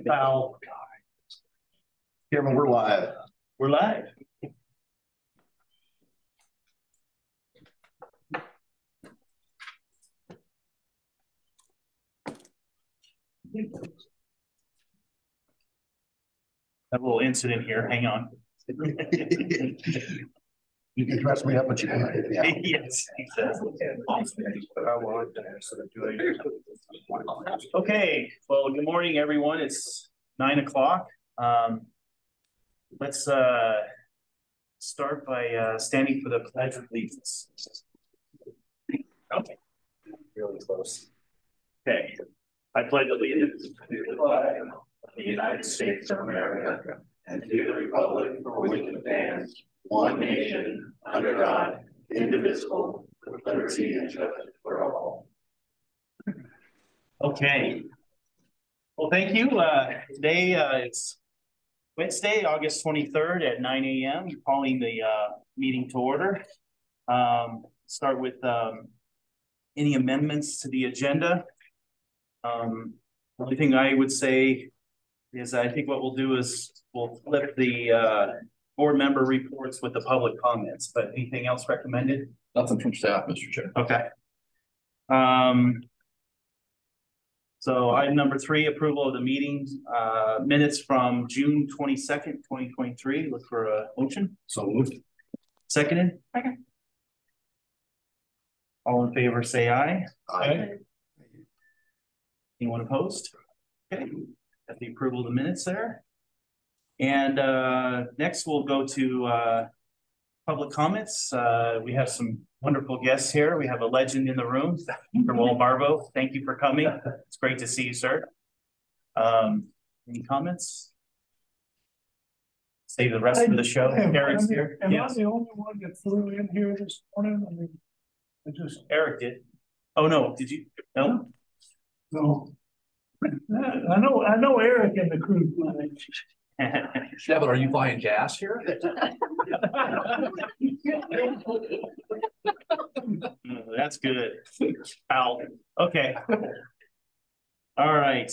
Foul. Chairman, we're live. We're live. Have a little incident here. Hang on. You can dress me up, but you can't. Yeah. Yes, he says. Okay. Well, good morning, everyone. It's 9 o'clock. Let's start by standing for the Pledge of Allegiance. Okay. Really close. Okay. I pledge allegiance to the flag of the United States of America and to the republic for which it stands, one nation, under God, indivisible, with liberty and justice for all. Okay. Well, thank you. Today it's Wednesday, August 23rd at 9 a.m. Calling the meeting to order. Start with any amendments to the agenda. The only thing I would say is I think what we'll do is we'll flip the board member reports with the public comments, but anything else recommended? Nothing from staff, Mr. Chair. Okay. So item number 3, approval of the meetings minutes from June 22nd, 2023. Look for a motion. So moved. Seconded? Okay. All in favor, say aye. Aye. Anyone opposed? Okay. Got the approval of the minutes there. And next we'll go to public comments. We have some wonderful guests here. We have a legend in the room, Mr. Will Barbo. Thank you for coming. It's great to see you, sir. Any comments? Save the rest of the show. Eric's here. Am I the only one that flew in here this morning? I mean, Eric did. Oh no, did you? No. No. I know Eric in the cruise line. Yeah, but are you buying gas here? That's good. Al. Okay. All right.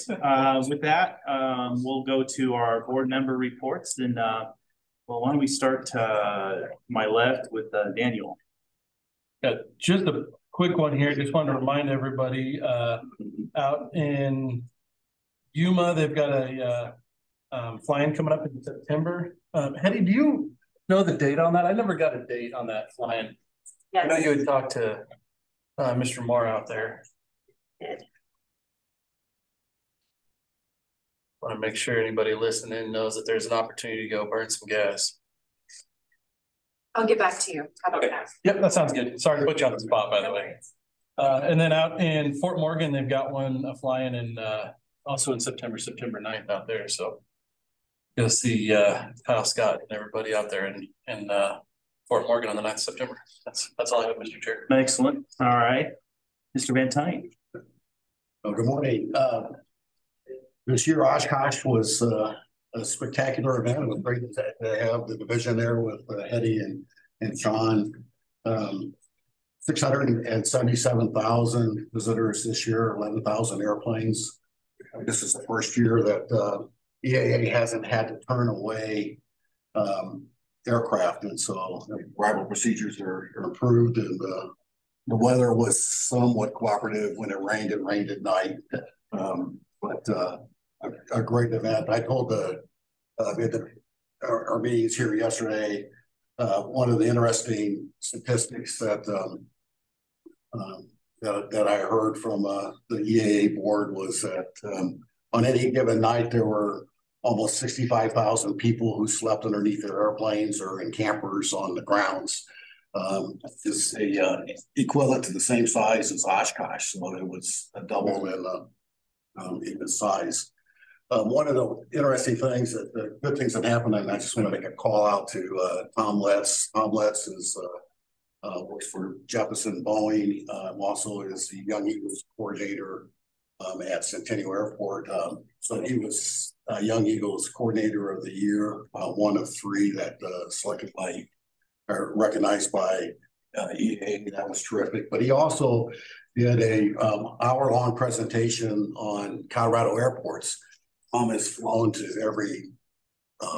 With that, we'll go to our board member reports. And well, why don't we start to my left with Daniel? Yeah, just a quick one here. Just want to remind everybody out in Yuma, they've got a flying coming up in September. Hetty, do you know the date on that? I never got a date on that flying. Yes. I know you had talked to Mr. Moore out there. Did. Want to make sure anybody listening knows that there's an opportunity to go burn some gas. I'll get back to you. How about that? Yep, that sounds good. Sorry to put you on the spot, by the way. And then out in Fort Morgan, they've got one flying in also in September 9th out there. So you'll see Kyle Scott and everybody out there in Fort Morgan on the 9th of September. That's all I have, Mr. Chair. Excellent. All right. Mr. Van Tine. Oh, good morning. This year Oshkosh was a spectacular event. It was great to have the division there with Hetty and Sean. 677,000 visitors this year, 11,000 airplanes. This is the first year that EAA hasn't had to turn away aircraft, and so arrival procedures are improved, and the weather was somewhat cooperative. When it rained at night, but a great event. I told our meetings here yesterday, one of the interesting statistics that I heard from the EAA board was that on any given night there were almost 65,000 people who slept underneath their airplanes or in campers on the grounds. Is equivalent to the same size as Oshkosh, so it was a double in size. One of the interesting things, the good things that happened, and I just want to make a call out to Tom Letts. Tom Letts is works for Jeppesen Boeing, also is the Young Eagles coordinator at Centennial Airport. So he was Young Eagles Coordinator of the Year, one of 3 that selected by or recognized by EA. That was terrific. But he also did a hour-long presentation on Colorado airports. Has flown to every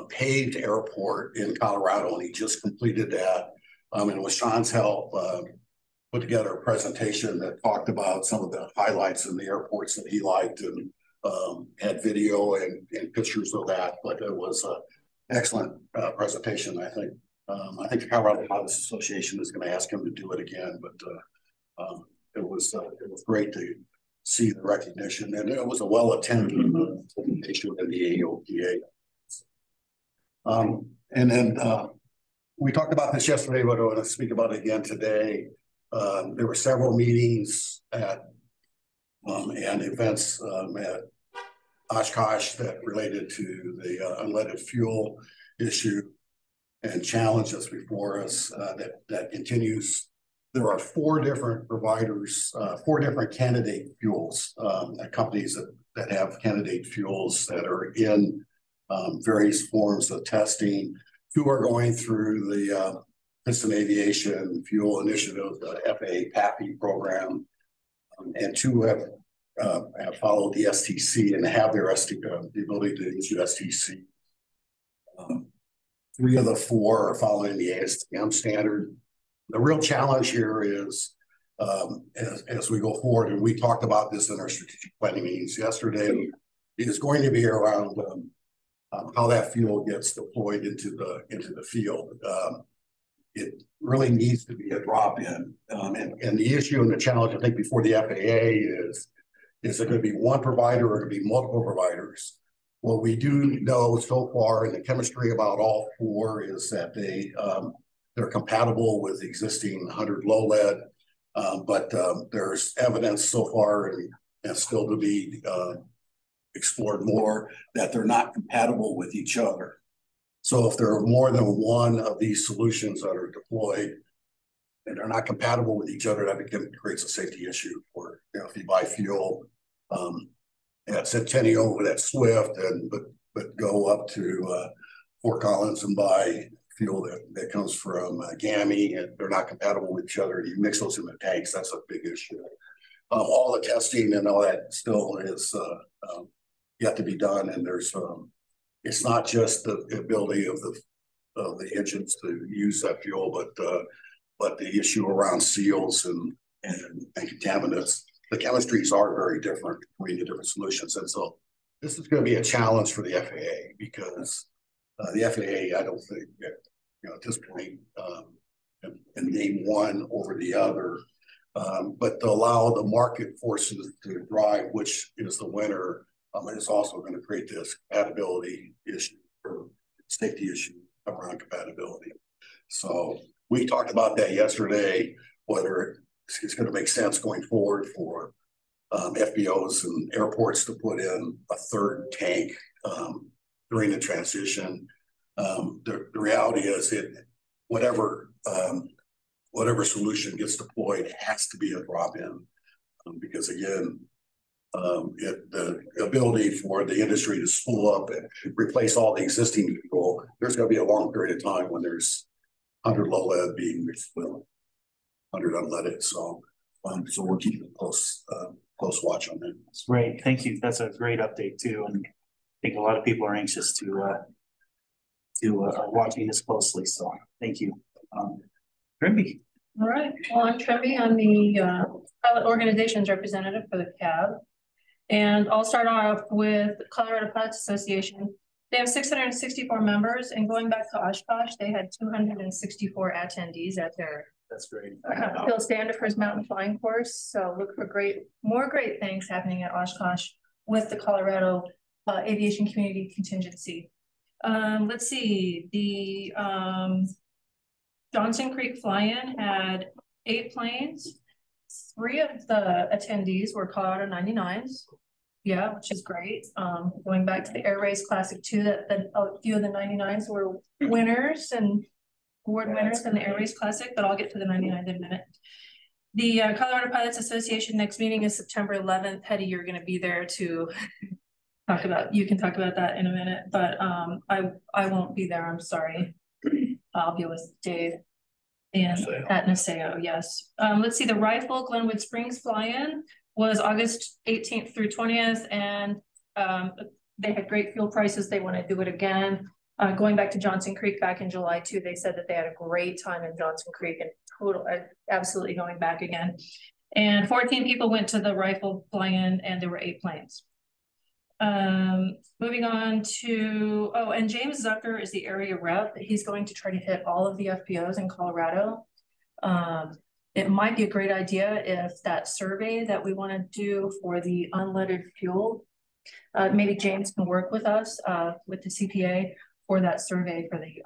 paved airport in Colorado, and he just completed that. And with Sean's help, put together a presentation that talked about some of the highlights in the airports that he liked, and had video and pictures of that. But it was an excellent presentation. I think the Colorado Pilots Association is going to ask him to do it again, but it was great to see the recognition, and it was a well-attended presentation in the AOPA. And then we talked about this yesterday, but I want to speak about it again today. There were several meetings and events at Oshkosh that related to the unleaded fuel issue and challenges before us that continues. There are 4 different providers, 4 different candidate fuels, companies that have candidate fuels that are in various forms of testing. 2 are going through the Piston Aviation Fuel Initiative, the FAA PAFI program, and 2 have followed the STC and have their the ability to issue STC. 3 of the 4 are following the ASTM standard. The real challenge here is, as we go forward, and we talked about this in our strategic planning meetings yesterday, is going to be around how that fuel gets deployed into the field. It really needs to be a drop-in, and the issue and the challenge, I think, before the FAA is it going to be one provider or going to be multiple providers? What we do know so far in the chemistry about all 4 is that they're compatible with existing 100 low lead, but there's evidence so far and still to be explored more that they're not compatible with each other. So if there are more than one of these solutions that are deployed and they're not compatible with each other, that creates a safety issue for, if you buy fuel at Centennial with that Swift, but go up to Fort Collins and buy fuel that comes from GAMI, and they're not compatible with each other. You mix those in the tanks, that's a big issue. All the testing and all that still is yet to be done, and there's it's not just the ability of the engines to use that fuel, but the issue around seals and contaminants. The chemistries are very different between the different solutions, and so this is going to be a challenge for the FAA, because the FAA, I don't think, at this point, can name one over the other, but to allow the market forces to drive which is the winner is also going to create this compatibility issue or safety issue around compatibility. So we talked about that yesterday, whether it's going to make sense going forward for FBOs and airports to put in a 3rd tank during the transition. The reality is whatever solution gets deployed, it has to be a drop-in, because again, the ability for the industry to spool up and replace all the existing fuel, there's going to be a long period of time when there's 100 low lead being refilled, 100 unleaded. So we're keeping close watch on that. Great, thank you. That's a great update too, and I think a lot of people are anxious to are watching this closely. So thank you, Trimby. All right. Well, I'm Trimby. I'm the pilot organizations representative for the CAB, and I'll start off with the Colorado Pilots Association. They have 664 members, and going back to Oshkosh, they had 264 attendees at their That's great. Phil Standifer's mountain flying course. So look for more great things happening at Oshkosh with the Colorado Aviation Community Contingency. Let's see, the Johnson Creek Fly-In had 8 planes. 3 of the attendees were Colorado 99s. Yeah, which is great. Going back to the Air Race Classic 2, that a few of the 99s were winners and award winners in the Air Race Classic, but I'll get to the 99s in a minute. The Colorado Pilots Association next meeting is September 11th. Hetty, you're going to be there to talk about, you can talk about that in a minute, but I won't be there, I'm sorry. I'll be with Dave. And Naseo. at Naseo, yes. Let's see, the Rifle Glenwood Springs fly-in was August 18th through 20th, and they had great fuel prices. They want to do it again. Going back to Johnson Creek back in July too, they said that they had a great time in Johnson Creek and absolutely going back again. And 14 people went to the Rifle fly-in, and there were 8 planes. Moving on to, and James Zucker is the area rep. He's going to try to hit all of the FBOs in Colorado. It might be a great idea if that survey that we want to do for the unleaded fuel, maybe James can work with us with the CPA for that survey for the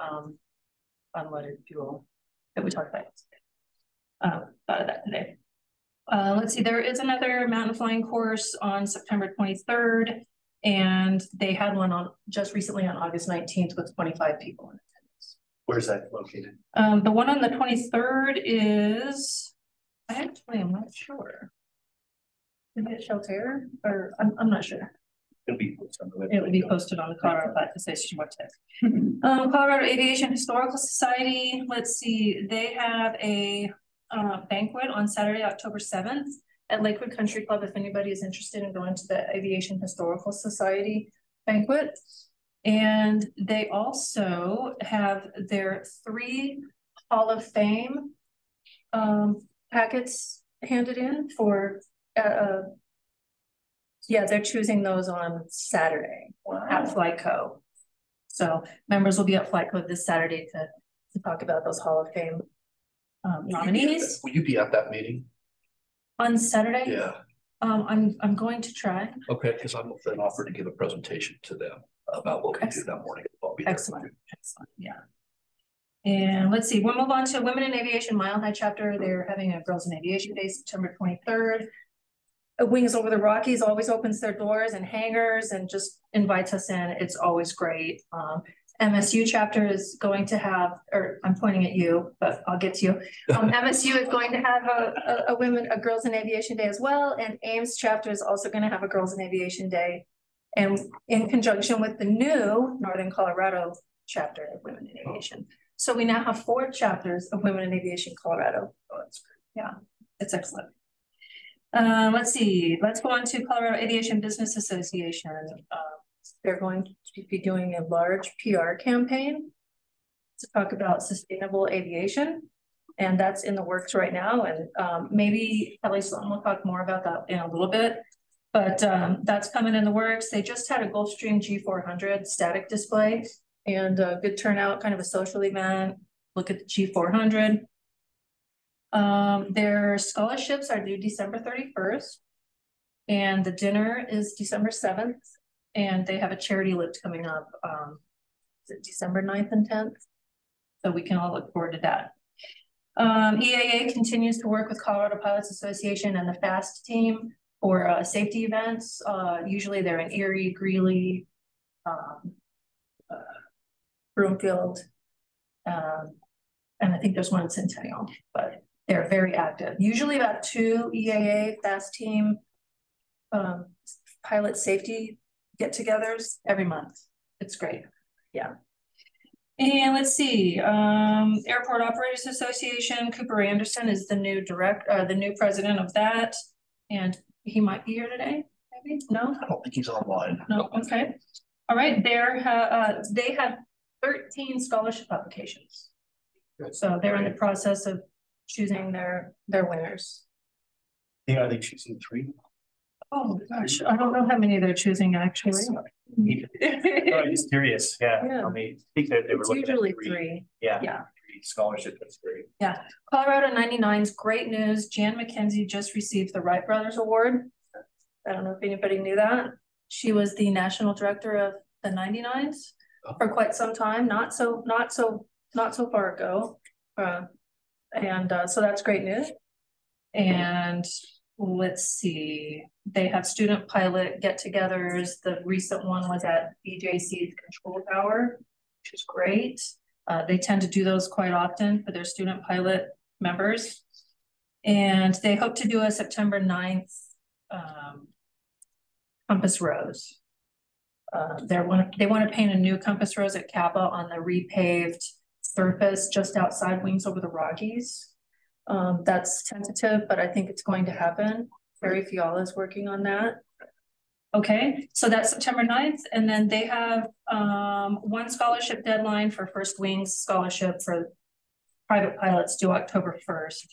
unleaded fuel that we talked about. Thought of that today. Let's see, there is another mountain flying course on September 23rd, and they had one on just recently on August 19th with 25 people in attendance. Where's that located? The one on the 23rd is, I'm not sure. Is it Shelter? Or I'm not sure. It'll be posted on the website. It will be posted on the Colorado Association website. Colorado Aviation Historical Society, let's see, they have a banquet on Saturday, October 7th at Lakewood Country Club if anybody is interested in going to the Aviation Historical Society banquet. And they also have their 3 Hall of Fame packets handed in for yeah, they're choosing those on Saturday at FlightCo. So members will be at FlightCo this Saturday to talk about those Hall of Fame nominees. Will you be at that meeting? On Saturday? Yeah. I'm going to try. Okay, because I'm then offered to give a presentation to them about what we do that morning. I'll be there. Excellent. Yeah. And let's see, we'll move on to Women in Aviation Mile High chapter. They're having a Girls in Aviation Day, September 23rd. Wings Over the Rockies always opens their doors and hangars and just invites us in. It's always great. MSU chapter is going to have, or I'm pointing at you, but I'll get to you. MSU is going to have a Girls in Aviation Day as well. And Ames chapter is also going to have a Girls in Aviation Day. And in conjunction with the new Northern Colorado chapter of Women in Aviation. So we now have 4 chapters of Women in Aviation Colorado. Oh, that's great. Yeah, it's excellent. Let's see, let's go on to Colorado Aviation Business Association. They're going to be doing a large PR campaign to talk about sustainable aviation. And that's in the works right now. And maybe at least we'll talk more about that in a little bit. But that's coming in the works. They just had a Gulfstream G400 static display and a good turnout, kind of a social event. Look at the G400. Their scholarships are due December 31st, and the dinner is December 7th, and they have a charity lift coming up, is it December 9th and 10th? So we can all look forward to that. EAA continues to work with Colorado Pilots Association and the FAST team for safety events. Usually they're in Erie, Greeley, Broomfield, and I think there's one in Centennial, but they're very active. Usually about 2 EAA FAST team pilot safety get-togethers every month. It's great. Yeah. And let's see, Airport Operators Association, Cooper Anderson is the new the new president of that. And he might be here today, maybe? No? I don't think he's online. No, okay. All right, they have 13 scholarship applications. So they're in the process of choosing their winners. Yeah, are they choosing 3? Oh gosh, I don't know how many they're choosing actually. I'm just curious. Yeah. Yeah. I think that they were It's looking usually at 3. 3. Yeah. Yeah. 3 scholarship. That's great. Yeah. Colorado 99's great news. Jan McKenzie just received the Wright Brothers Award. I don't know if anybody knew that. She was the national director of the 99s for quite some time. Not so far ago. So that's great news. And let's see, they have student pilot get-togethers. The recent one was at BJC's control tower, which is great. They tend to do those quite often for their student pilot members. And they hope to do a September 9th Compass Rose. They want to paint a new Compass Rose at Kappa on the repaved surface just outside Wings Over the Rockies. That's tentative, but I think it's going to happen. Terry Fiala is working on that. Okay, so that's September 9th, and then they have one scholarship deadline for First Wings scholarship for private pilots due October 1st.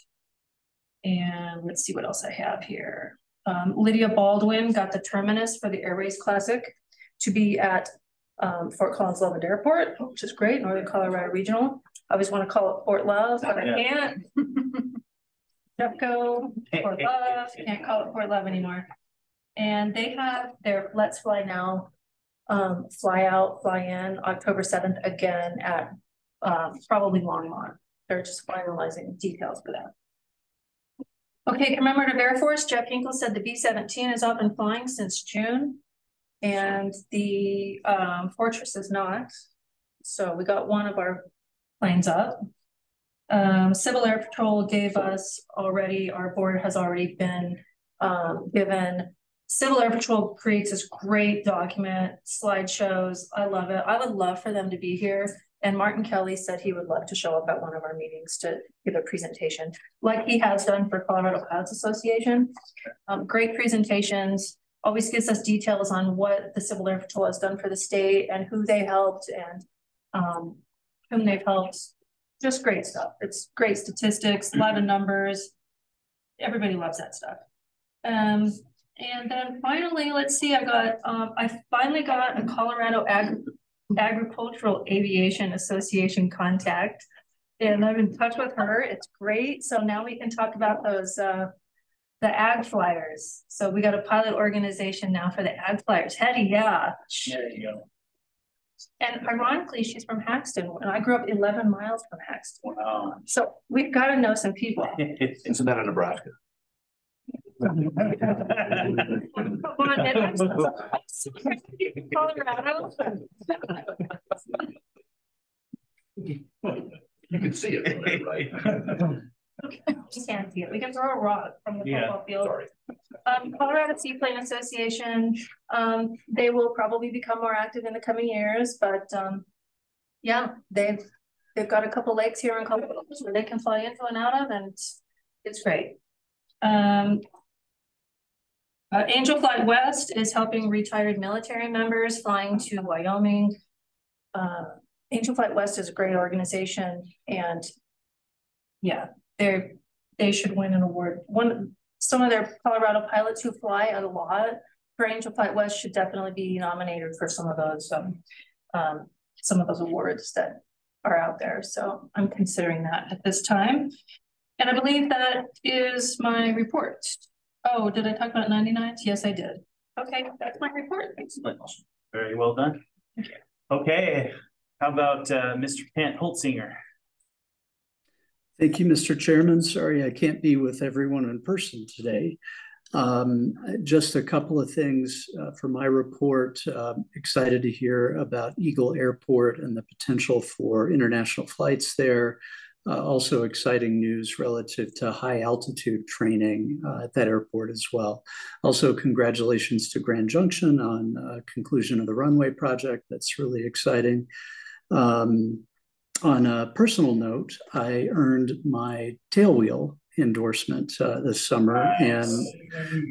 And let's see what else I have here. Lydia Baldwin got the terminus for the Air Race Classic to be at Fort Collins Love Airport, which is great, Northern Colorado Regional. I always want to call it Fort Love, but I can't. Jeffco, Fort Love, can't call it Fort Love anymore. And they have their Let's Fly Now, fly out, fly in October 7th again at probably Longmont. They're just finalizing details for that. Okay, Commemorative Air Force, Jeff Hinkle said the B-17 is up and flying since June, and the Fortress is not. So we got one of our planes up. Civil Air Patrol gave us already, our board has already been given. Civil Air Patrol creates this great document, slideshows. I love it. I would love for them to be here. And Martin Kelly said he would love to show up at one of our meetings to give a presentation, like he has done for Colorado Pilots Association. Great presentations, always gives us details on what the Civil Air Patrol has done for the state and who they helped and whom they've helped. Just great stuff. It's great statistics, a lot of numbers. Everybody loves that stuff. And then finally, let's see, I finally got a Colorado Agricultural Aviation Association contact, and I'm in touch with her. It's great. So now we can talk about those, the ag flyers. So we got a pilot organization now for the ag flyers. Hetty, yeah. There you go. And ironically, she's from Haxton, and I grew up 11 miles from Haxton. Wow. So we've got to know some people. Isn't that in Nebraska? Come on, Colorado. You can see it, from there, right? Just can't see it. We can throw a rock from the football field. Sorry. Colorado Seaplane Association, they will probably become more active in the coming years, but yeah, they've got a couple lakes here in Colorado where they can fly into and out of, and it's great. Angel Flight West is helping retired military members flying to Wyoming. Angel Flight West is a great organization, and yeah, they should win an award. Some of their Colorado pilots who fly a lot for Angel Flight West should definitely be nominated for some of those awards that are out there. So I'm considering that at this time. And I believe that is my report. Oh, did I talk about 99s? Yes, I did. Okay, that's my report. Excellent. Very well done. Okay, how about Mr. Kent Holtzinger? Thank you, Mr. Chairman. Sorry I can't be with everyone in person today. Just a couple of things for my report. Excited to hear about Eagle Airport and the potential for international flights there. Also exciting news relative to high altitude training at that airport as well. Also, congratulations to Grand Junction on conclusion of the runway project. That's really exciting. On a personal note, I earned my tailwheel endorsement this summer and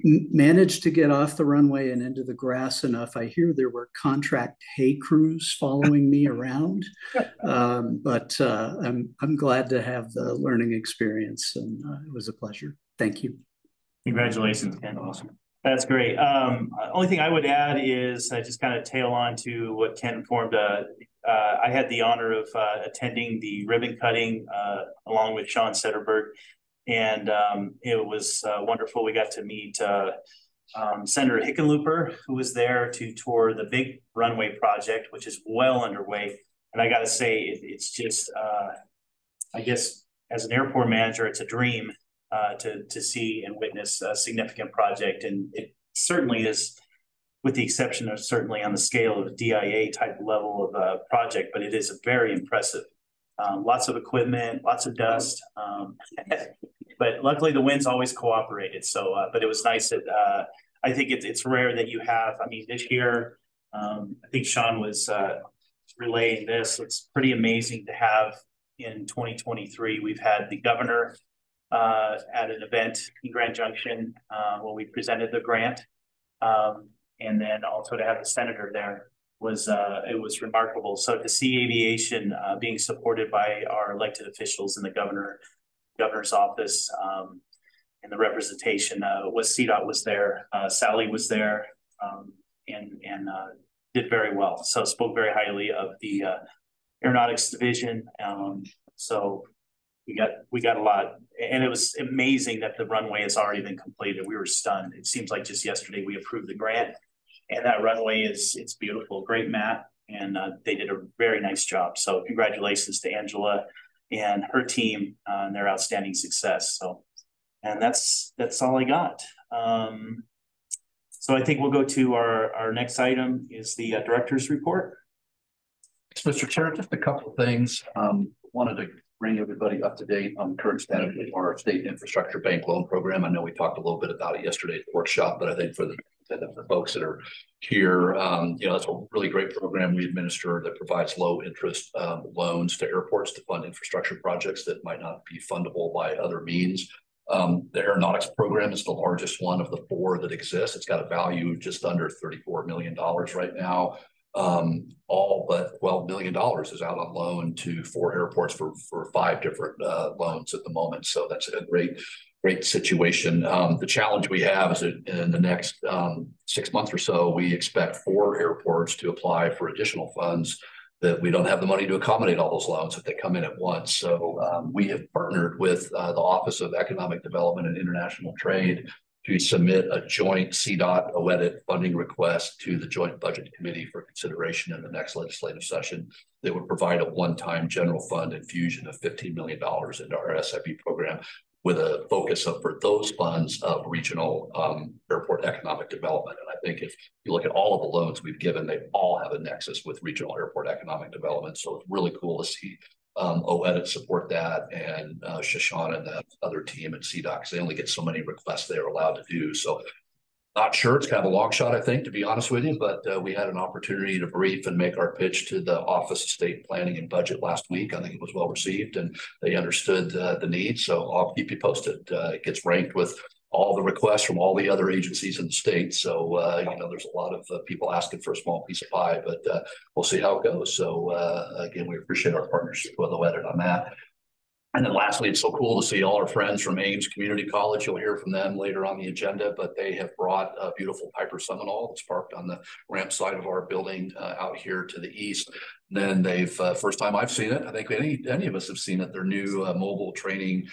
managed to get off the runway and into the grass enough. I hear there were contract hay crews following me around, but I'm glad to have the learning experience, and it was a pleasure. Thank you. Congratulations, Ken. Awesome. That's great. Only thing I would add is I just kind of tail on to what Ken informed. I had the honor of attending the ribbon cutting along with Sean Setterberg. And it was wonderful. We got to meet Senator Hickenlooper, who was there to tour the big runway project, which is well underway. And I got to say, it's just, I guess, as an airport manager, it's a dream to see and witness a significant project. And it certainly is, with the exception of certainly on the scale of a DIA type level of project, but it is a very impressive. Lots of equipment, lots of dust. But luckily the winds always cooperated. So, but it was nice that I think it's rare that you have, I mean, this year, I think Sean was relaying this. It's pretty amazing to have in 2023. We've had the governor at an event in Grand Junction when we presented the grant. And then also to have the senator there was it was remarkable. So to see aviation being supported by our elected officials in the governor's office and the representation was CDOT was there, Sally was there, and did very well. So spoke very highly of the Aeronautics division. So we got a lot, and it was amazing that the runway has already been completed. We were stunned. It seems like just yesterday we approved the grant, and that runway it's beautiful, great map, and they did a very nice job. So congratulations to Angela and her team and their outstanding success. So, and that's all I got. So I think we'll go to our next item is the director's report. Mr. Chair, just a couple of things. Wanted to bring everybody up to date on the current status of our state infrastructure bank loan program. I know we talked a little bit about it yesterday at the workshop, but I think for the folks that are here, you know, that's a really great program we administer that provides low interest loans to airports to fund infrastructure projects that might not be fundable by other means. The Aeronautics program is the largest one of the 4 that exists. It's got a value just under $34 million right now. All but $12 million is out on loan to 4 airports for 5 different loans at the moment. So that's a great situation. The challenge we have is that in the next 6 months or so, we expect 4 airports to apply for additional funds that we don't have the money to accommodate all those loans if they come in at once. So we have partnered with the Office of Economic Development and International Trade to submit a joint CDOT OEDIT funding request to the Joint Budget Committee for consideration in the next legislative session that would provide a one-time general fund infusion of $15 million into our SIP program with a focus for those funds of regional airport economic development. And I think if you look at all of the loans we've given, they all have a nexus with regional airport economic development. So it's really cool to see OEDIT support that, and Shoshana and the other team at CDOT. They only get so many requests they're allowed to do. So not sure, it's kind of a long shot, I think, to be honest with you, but we had an opportunity to brief and make our pitch to the Office of State Planning and Budget last week. I think it was well received and they understood the need. So I'll keep you posted. It gets ranked with all the requests from all the other agencies in the state. So, you know, there's a lot of people asking for a small piece of pie, but we'll see how it goes. So, again, we appreciate our partnership with OEDIT on that. And then lastly, it's so cool to see all our friends from Ames Community College. You'll hear from them later on the agenda, but they have brought a beautiful Piper Seminole that's parked on the ramp side of our building out here to the east. And then they've, first time I've seen it, I think any of us have seen it, their new mobile training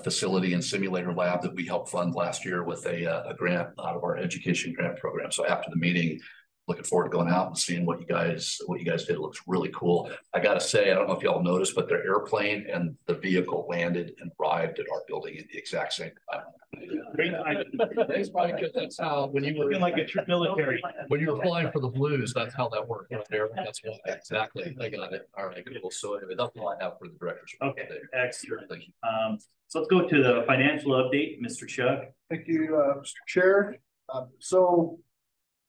facility and simulator lab that we helped fund last year with a grant out of our education grant program. So after the meeting, looking forward to going out and seeing what you guys did. It looks really cool. I gotta say, I don't know if y'all noticed, but their airplane and the vehicle landed and arrived at our building at the exact same time. Thanks, Mike. That's how when you were Looking like a true military. when you were flying for the Blues, that's how that worked right there. That's what exactly. I got it. All right, cool. So anyway, that's all I have for the directors. Okay, excellent. Thank you. So let's go to the financial update, Mr. Chuck. Thank you, Mr. Chair. So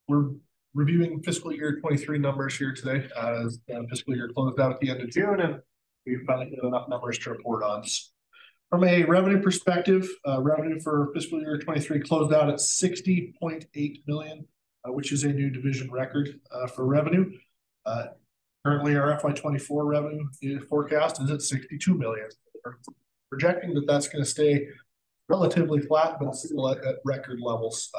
we're reviewing fiscal year 23 numbers here today. As fiscal year closed out at the end of June, and we finally got enough numbers to report on. From a revenue perspective, revenue for fiscal year 23 closed out at $60.8 million, which is a new division record for revenue. Currently, our FY24 revenue forecast is at $62 million. We're projecting that that's going to stay relatively flat, but still at record levels.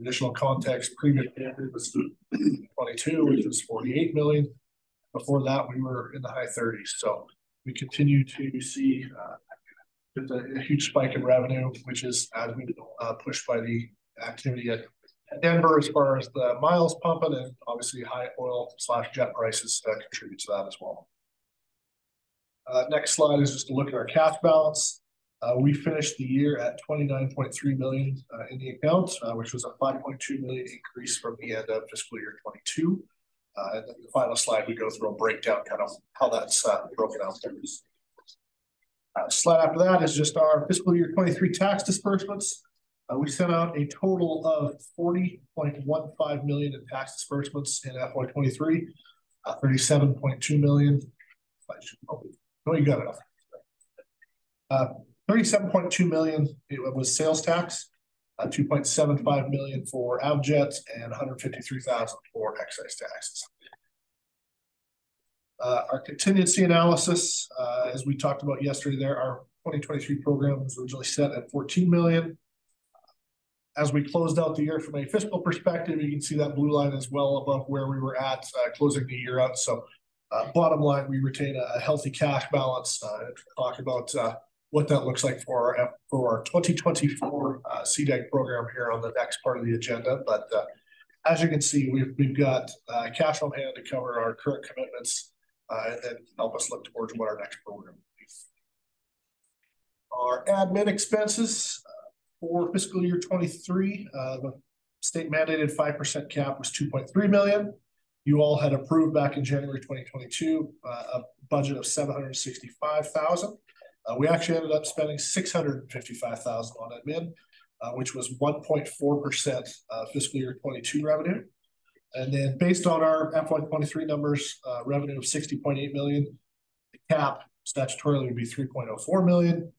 Additional context, previous year was 22, which was 48 million. Before that, we were in the high 30s. So we continue to see just a huge spike in revenue, which is as we pushed by the activity at Denver as far as the miles pumping, and obviously high oil/jet prices contribute to that as well. Next slide is just to look at our cash balance. We finished the year at 29.3 million in the account, which was a 5.2 million increase from the end of fiscal year 22. And then the final slide, we go through a breakdown kind of how that's broken out. Slide after that is just our fiscal year 23 tax disbursements. We sent out a total of 40.15 million in tax disbursements in FY23, 37.2 million. No, you got it. 37.2 million, it was sales tax, 2.75 million for avjets, and 153,000 for excise taxes. Our contingency analysis, as we talked about yesterday there, our 2023 program was originally set at 14 million. As we closed out the year from a fiscal perspective, you can see that blue line is well above where we were at closing the year out. So bottom line, we retain a healthy cash balance. Talk about what that looks like for our 2024 CDAG program here on the next part of the agenda. But as you can see, we've got cash on hand to cover our current commitments and then help us look towards what our next program will be. Our admin expenses for fiscal year 23, the state mandated 5% cap was 2.3 million. You all had approved back in January 2022 a budget of 765,000. We actually ended up spending 655,000 on admin, which was 1.4% fiscal year 22 revenue. And then based on our FY23 numbers, revenue of 60.8 million, the cap statutorily would be 3.04 million.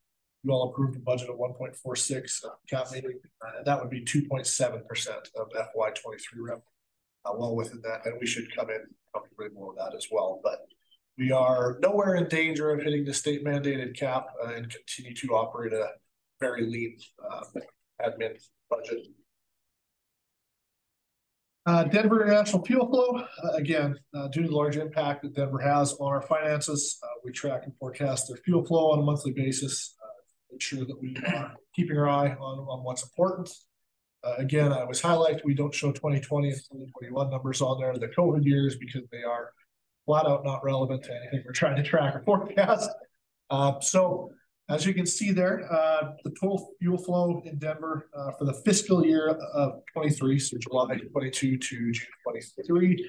You all approved a budget of 1.46 cap meeting, and that would be 2.7% of FY23 revenue. Well within that, and we should come in comfortably below that as well. But we are nowhere in danger of hitting the state mandated cap and continue to operate a very lean admin budget. Denver International Fuel Flow, again, due to the large impact that Denver has on our finances, we track and forecast their fuel flow on a monthly basis, ensure that we are keeping our eye on what's important. Again, I was highlighting, we don't show 2020 and 2021 numbers on there, the COVID years, because they are flat out not relevant to anything we're trying to track or forecast. So as you can see there, the total fuel flow in Denver for the fiscal year of 23, so July 22 to June 23,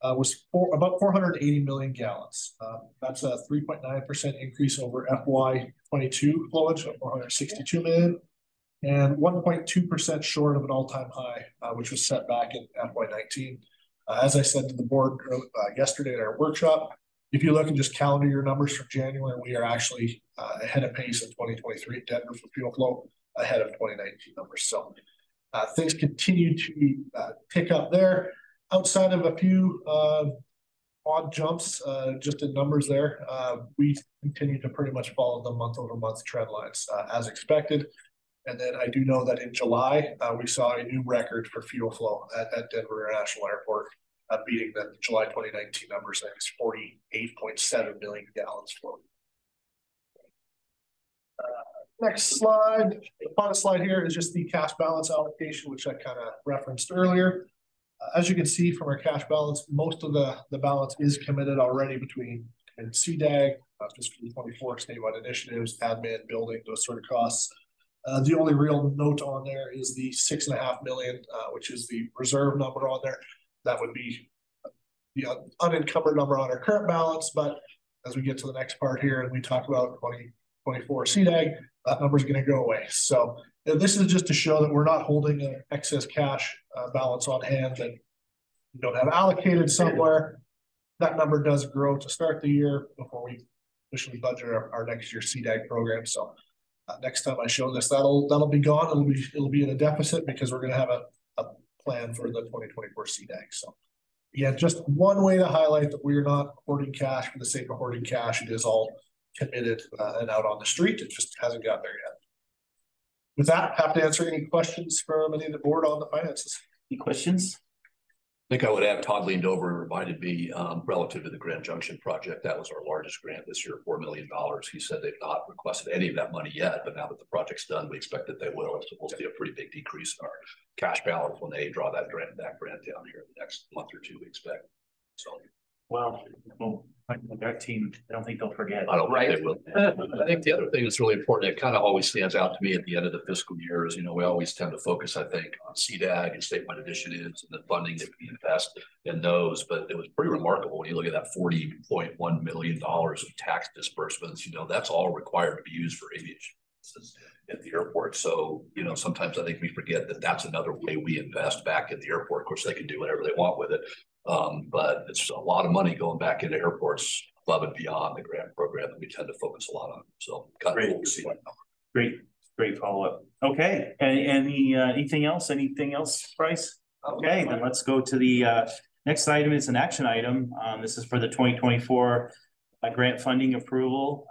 was about 480 million gallons. That's a 3.9% increase over FY22 flowage of 462 million, and 1.2% short of an all-time high, which was set back in FY19. As I said to the board yesterday at our workshop, if you look at just calendar year numbers from January, we are actually ahead of pace in 2023 at Denver for fuel flow, ahead of 2019 numbers. So things continue to pick up there. Outside of a few odd jumps, just in numbers there, we continue to pretty much follow the month-over-month trend lines as expected. And then I do know that in July, we saw a new record for fuel flow at Denver International Airport, beating the July 2019 numbers. That is 48.7 million gallons flowed. Next slide. The final slide here is just the cash balance allocation, which I kind of referenced earlier. As you can see from our cash balance, most of the balance is committed already between CDAG, fiscal 24 statewide initiatives, admin, building, those sort of costs. The only real note on there is the 6.5 million, which is the reserve number on there. That would be the unencumbered number on our current balance. But as we get to the next part here and we talk about 2024 CDAG, that number is going to go away. So this is just to show that we're not holding an excess cash balance on hand that we don't have allocated somewhere. That number does grow to start the year before we officially budget our next year's CDAG program. So next time I show this, that'll be gone. It'll be in a deficit because we're going to have a plan for the 2024 CDAG. So yeah, just one way to highlight that we're not hoarding cash for the sake of hoarding cash. It is all committed and out on the street. It just hasn't got there yet. With that, happy to answer any questions from any of the board on the finances. Any questions? I think I would add, Todd leaned over and reminded me relative to the Grand Junction project. That was our largest grant this year, $4 million. He said they've not requested any of that money yet, but now that the project's done, we expect that they will. So we'll see a pretty big decrease in our cash balance when they draw that grant down here in the next month or two, we expect. So, well, our team, I don't think they'll forget. I don't think they will. I think the other thing that's really important, it kind of always stands out to me at the end of the fiscal year is, we always tend to focus, I think, on CDAG and statewide initiatives and the funding that we invest in those. But it was pretty remarkable when you look at that $40.1 million of tax disbursements. That's all required to be used for aviation at the airport. So, sometimes I think we forget that that's another way we invest back in the airport. Of course, they can do whatever they want with it. But it's a lot of money going back into airports above and beyond the grant program that we tend to focus a lot on. So kind of cool to see that number. Great follow-up. Okay, anything else? Bryce? Okay, then let's go to the next item. It's an action item. This is for the 2024 grant funding approval.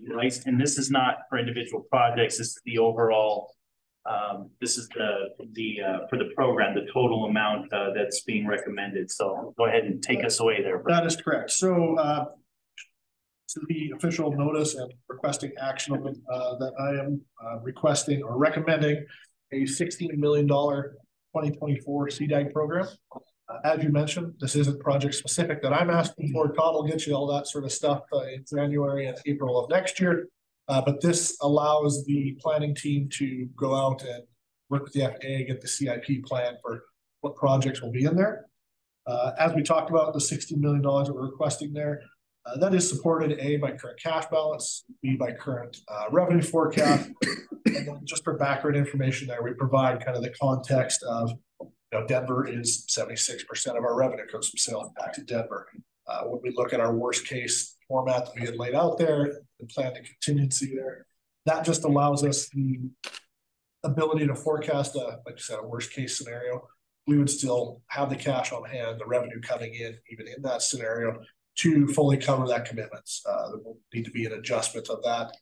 Right, and this is not for individual projects. This is the overall. This is the for the program, the total amount that's being recommended. So go ahead and take us away there. That is correct. So to the official notice and requesting action that I am requesting or recommending a $16 million 2024 CDAG program. As you mentioned, this isn't project specific that I'm asking for. Todd will get you all that sort of stuff in January and April of next year. But this allows the planning team to go out and work with the FAA, get the CIP plan for what projects will be in there. As we talked about, the $16 million that we're requesting there, that is supported A, by current cash balance, B, by current revenue forecast. And then just for background information there, we provide kind of the context of, Denver is 76% of our revenue comes from sales back to Denver. When we look at our worst case format that we had laid out there and plan the contingency there, that just allows us the ability to forecast like you said, a worst case scenario. We would still have the cash on hand, the revenue coming in, even in that scenario, to fully cover that commitments. There will need to be an adjustment of that.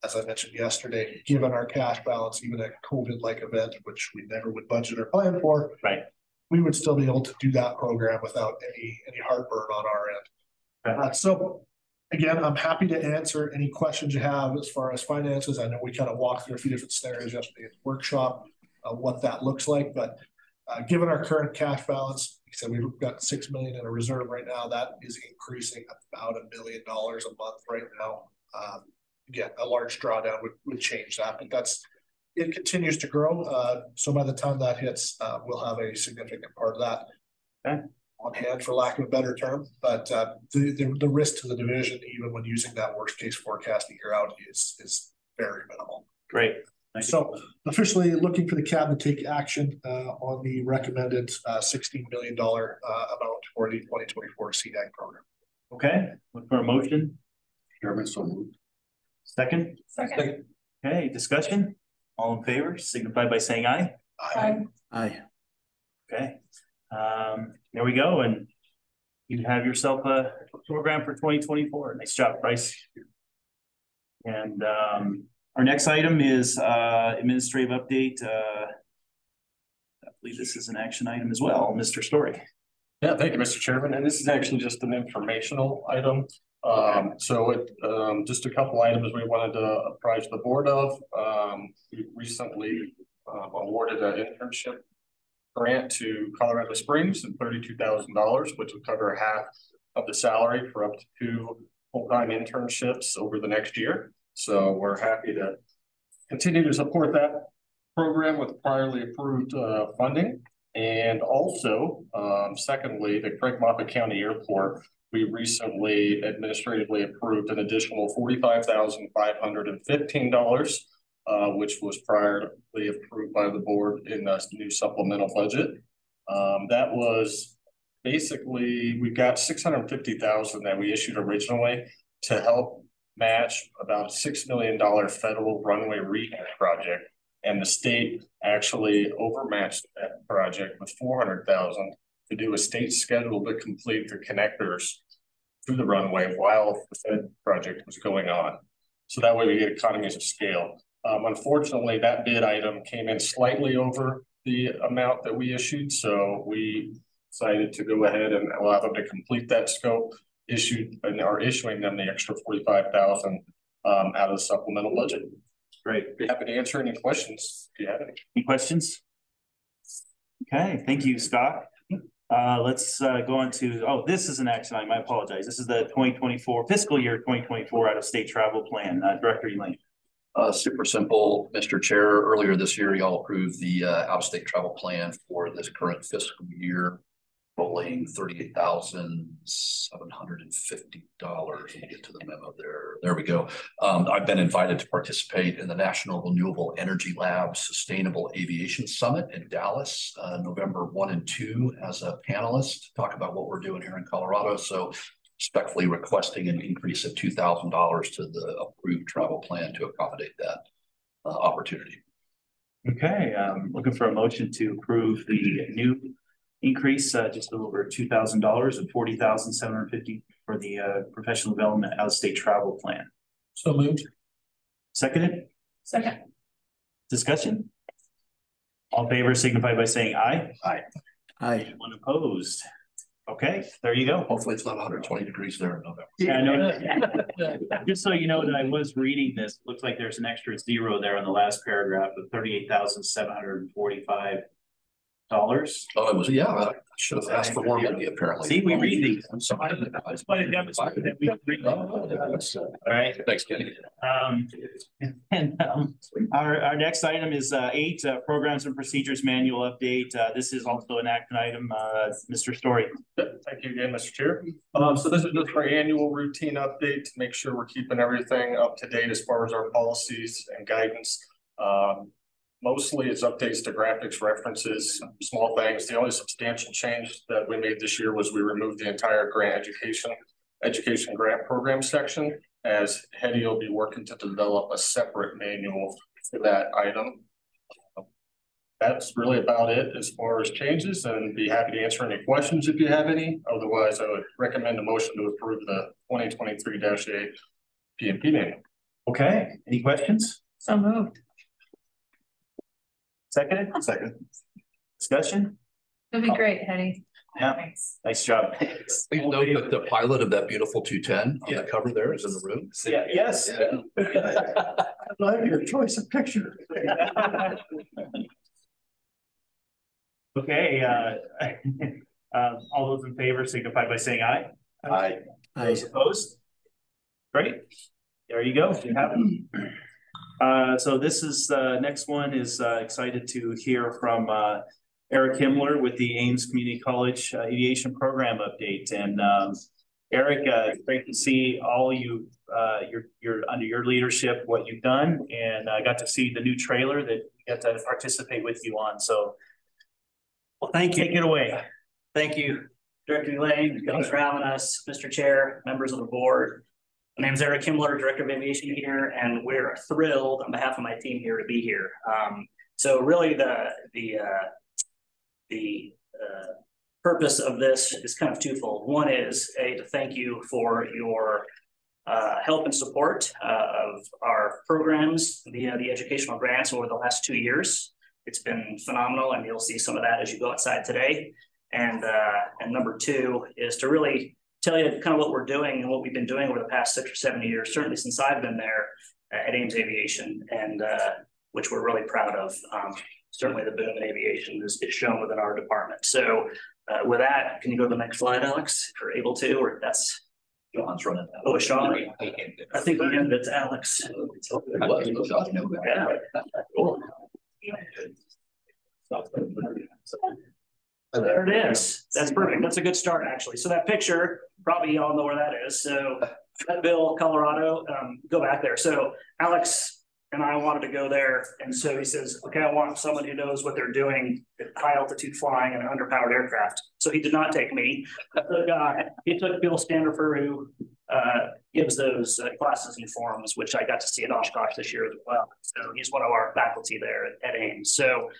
As I mentioned yesterday, given our cash balance, even a COVID-like event, which we never would budget or plan for, right, we would still be able to do that program without any heartburn on our end. So again, I'm happy to answer any questions you have as far as finances. I know we kind of walked through a few different scenarios yesterday at the workshop, what that looks like, but given our current cash balance, like I said, we've got $6 million in a reserve right now. That is increasing about $1 million a month right now. Again, a large drawdown would change that, but it continues to grow. So by the time that hits, we'll have a significant part of that on hand, for lack of a better term. But the risk to the division, even when using that worst case forecast a year out, is very minimal. Great. So officially looking for the CAB to take action on the recommended $16 million amount for the 2024 CDAG program. Okay, look for a motion. Chairman, so moved. Second. Okay, discussion. All in favor, signify by saying aye. Aye. Okay, there we go. And you have yourself a program for 2024. Nice job, Bryce. And our next item is administrative update. I believe this is an action item as well. Mr. Story. Yeah, thank you, Mr. Chairman. And this is actually just an informational item. Just a couple items we wanted to apprise the board of. We recently awarded an internship grant to Colorado Springs and $32,000, which would cover half of the salary for up to 2 full-time internships over the next year. So we're happy to continue to support that program with priorly approved funding. And also, secondly, the Craig Moffett County Airport, we recently administratively approved an additional $45,515, which was priorly approved by the board in the new supplemental budget. That was basically, we got $650,000 that we issued originally to help match about a $6 million federal runway rehab project. And the state actually overmatched that project with $400,000 to do a state schedule to complete the connectors through the runway while the Fed project was going on. So that way we get economies of scale. Unfortunately, that bid item came in slightly over the amount that we issued. So we decided to go ahead and allow them to complete that scope, are issuing them the extra $45,000 out of the supplemental budget. Great. Be happy to answer any questions if you have any. Any questions? Okay, thank you, Scott. Let's go on to, this is an action item. I apologize. This is the 2024 fiscal year 2024 out of state travel plan. Director Elaine. Super simple, Mr. Chair. Earlier this year, y'all approved the out-of-state travel plan for this current fiscal year, totaling $38,750. Let me get to the memo there. There we go. I've been invited to participate in the National Renewable Energy Lab Sustainable Aviation Summit in Dallas, November 1 and 2 as a panelist to talk about what we're doing here in Colorado. So respectfully requesting an increase of $2,000 to the approved travel plan to accommodate that opportunity. Okay, looking for a motion to approve the new increase, just a little over $2,000 and $40,750 for the professional development out-of-state travel plan. So moved. Seconded? Second. Discussion? All in favor signify by saying aye. Aye. Anyone opposed? Okay, there you go. Hopefully it's not 120 degrees there in November. Yeah, I know. Just so you know that I was reading this, looks like there's an extra zero there on the last paragraph of $38,745. Oh, it was, yeah, I should have asked for more money apparently. See, we read these. I'm sorry. That's why it demonstrates that we read them. All right. Thanks, Kenny. Our next item is 8 programs and procedures manual update. This is also an action item. Mr. Story. Thank you again, Mr. Chair. So this is just our annual routine update to make sure we're keeping everything up to date as far as our policies and guidance. Mostly it's updates to graphics, references, small things. The only substantial change that we made this year was we removed the entire grant education grant program section, as Hetty will be working to develop a separate manual for that item. That's really about it as far as changes, and be happy to answer any questions if you have any. Otherwise, I would recommend a motion to approve the 2023-8 PMP manual. Okay, any questions? So moved. Seconded? Second. Discussion? It'd be great, Hetty. Yeah, nice job. Please note that the pilot of that beautiful 210 on the cover there is in the room. Yeah, yes. I love your choice of picture. Okay, all those in favor signify by saying aye. Aye. Those opposed? Great. There you go. You have it. So this is next one is excited to hear from Eric Himmler with the Ames Community College Aviation Program update. And Eric, great to see all you you're under your leadership, what you've done, and I got to see the new trailer that we got to participate with you on. So, well, thank you. Take it away. Thank you, Director Lane. Thanks for having us, Mr. Chair, members of the board. My name is Eric Himmler, Director of Aviation here, and we're thrilled on behalf of my team here to be here. So really the purpose of this is kind of twofold. One is to thank you for your help and support of our programs via the educational grants over the last 2 years. It's been phenomenal, and you'll see some of that as you go outside today. And number two is to really tell you kind of what we're doing and what we've been doing over the past 6 or 7 years, certainly since I've been there at Ames Aviation, and which we're really proud of. Certainly the boom in aviation is shown within our department. So with that, can you go to the next slide, Alex, if you're able to, or that's John's running. Oh, Sean. I think we ended it to Alex. Yeah. Cool. There it is. That's perfect. That's a good start, actually. So that picture, probably y'all know where that is. So Bill, Colorado, go back there. So Alex and I wanted to go there. And so he says, okay, I want someone who knows what they're doing at high altitude flying and underpowered aircraft. So he did not take me. He took Bill Standifer, who gives those classes and forums, which I got to see at Oshkosh this year as well. So he's one of our faculty there at Ames. So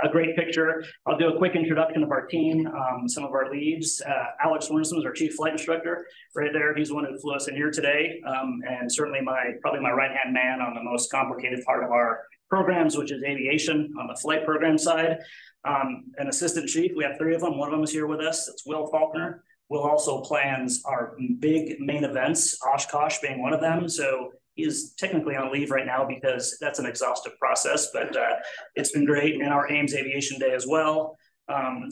a great picture. I'll do a quick introduction of our team, some of our leads. Alex Winston is our chief flight instructor right there. He's the one who flew us in here today. And certainly probably my right-hand man on the most complicated part of our programs, which is aviation on the flight program side. An assistant chief, we have 3 of them. One of them is here with us. It's Will Faulkner. Will also plans our big main events, Oshkosh being one of them. So he is technically on leave right now because that's an exhaustive process, but it's been great. And our Ames Aviation Day as well.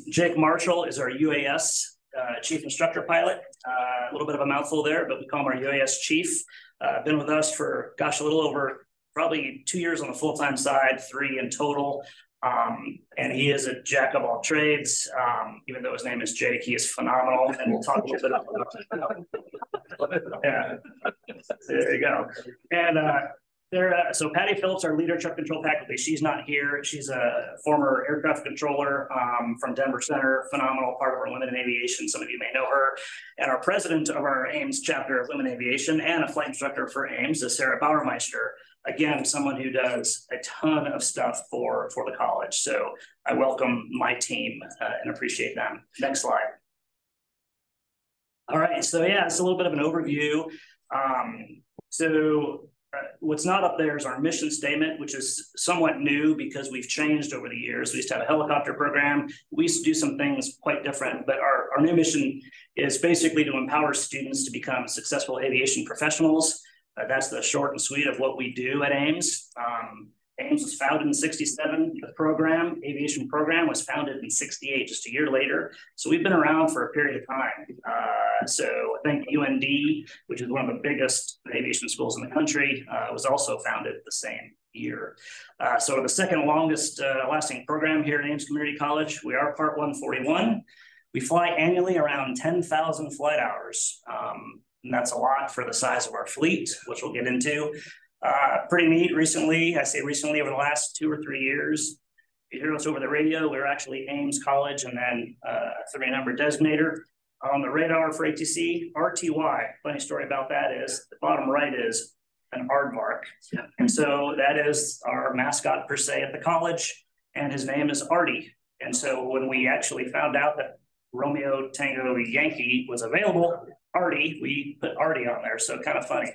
Jake Marshall is our UAS chief instructor pilot. A little bit of a mouthful there, but we call him our UAS chief. Been with us for, gosh, a little over probably 2 years on the full-time side, 3 in total. And he is a jack of all trades. Even though his name is Jake, he is phenomenal. And we'll talk a little bit about that. Yeah, there you go. And So Patty Phillips, our leader, truck control faculty, she's not here. She's a former aircraft controller from Denver Center, phenomenal part of our Women in Aviation. Some of you may know her. And our president of our Ames chapter of Women in Aviation and a flight instructor for Ames is Sarah Bauermeister. Again, someone who does a ton of stuff for the college. So I welcome my team and appreciate them. Next slide. All right, so yeah, it's a little bit of an overview. What's not up there is our mission statement, which is somewhat new because we've changed over the years. We used to have a helicopter program. We used to do some things quite different, but our new mission is basically to empower students to become successful aviation professionals. That's the short and sweet of what we do at Ames. Ames was founded in '67. The program, aviation program, was founded in '68, just a year later. So we've been around for a period of time. So I think UND, which is one of the biggest aviation schools in the country, was also founded the same year. So the second longest lasting program here at Ames Community College. We are Part 141. We fly annually around 10,000 flight hours. And that's a lot for the size of our fleet, which we'll get into. Pretty neat recently, I say recently, over the last 2 or 3 years. If you hear us over the radio, we're actually Ames College and then a 3-number designator. On the radar for ATC, RTY. Funny story about that is the bottom right is an aardvark. And so that is our mascot per se at the college, and his name is Artie. And so when we actually found out that Romeo Tango Yankee was available, Artie, we put Artie on there. So kind of funny.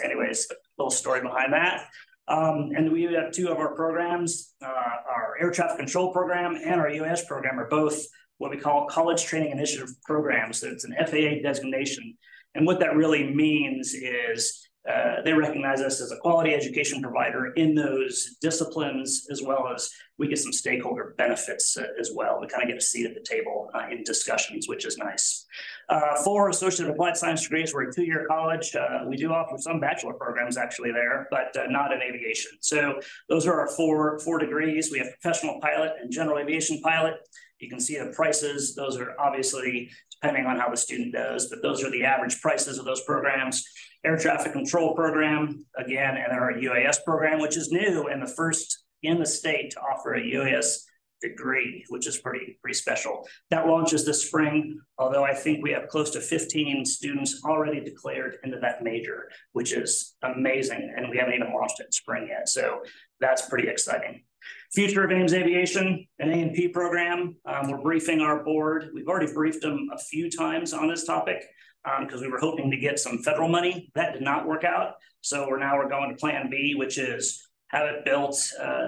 Anyways, a little story behind that. And we have 2 of our programs. Our air traffic control program and our UAS program are both what we call college training initiative programs. So it's an FAA designation. And what that really means is they recognize us as a quality education provider in those disciplines, as well as we get some stakeholder benefits as well. We kind of get a seat at the table in discussions, which is nice. 4 associate applied science degrees. We're a 2-year college. We do offer some bachelor programs actually there, but not in aviation. So those are our four degrees. We have professional pilot and general aviation pilot. You can see the prices. Those are obviously depending on how the student does, but those are the average prices of those programs. Air traffic control program, again, and our UAS program, which is new and the first in the state to offer a UAS degree, which is pretty special. That launches this spring, although I think we have close to 15 students already declared into that major, which is amazing, and we haven't even launched it in spring yet, so that's pretty exciting. Future of Ames Aviation, an A&P program. We're briefing our board. We've already briefed them a few times on this topic because we were hoping to get some federal money. That did not work out. So we're going to Plan B, which is have it built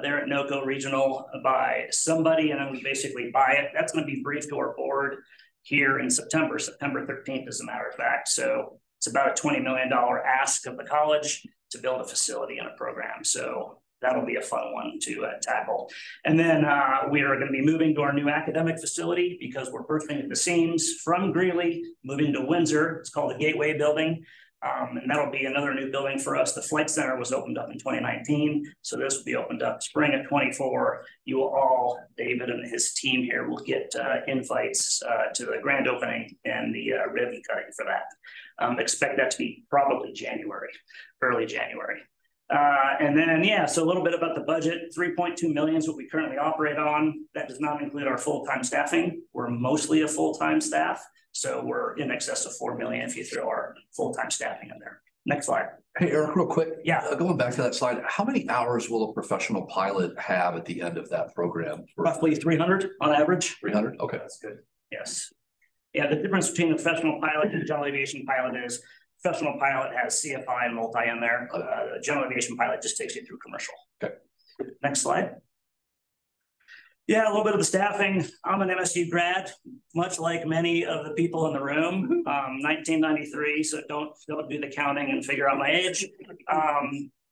there at NOCO Regional by somebody, and then we basically buy it. That's going to be briefed to our board here in September 13th, as a matter of fact. So it's about a $20 million ask of the college to build a facility and a program. So that'll be a fun one to tackle. And then we are going to be moving to our new academic facility because we're bursting at the seams from Greeley, moving to Windsor. It's called the Gateway Building. And that'll be another new building for us. The Flight Center was opened up in 2019. So this will be opened up spring of 24. You will all, David and his team here, will get invites to the grand opening and the ribbon cutting for that. Expect that to be probably January, early January. And then, yeah, so a little bit about the budget. 3.2 million is what we currently operate on. That does not include our full-time staffing. We're mostly a full-time staff. So we're in excess of 4 million if you throw our full-time staffing in there. Next slide. Hey, Eric, real quick. Yeah. Going back to that slide, how many hours will a professional pilot have at the end of that program? Roughly 300 on average. 300? Okay. That's good. Yes. Yeah, the difference between a professional pilot and a general aviation pilot is professional pilot has CFI and multi in there. The general aviation pilot just takes you through commercial. Okay. Next slide. Yeah, a little bit of the staffing. I'm an MSU grad, much like many of the people in the room. 1993, so don't do the counting and figure out my age.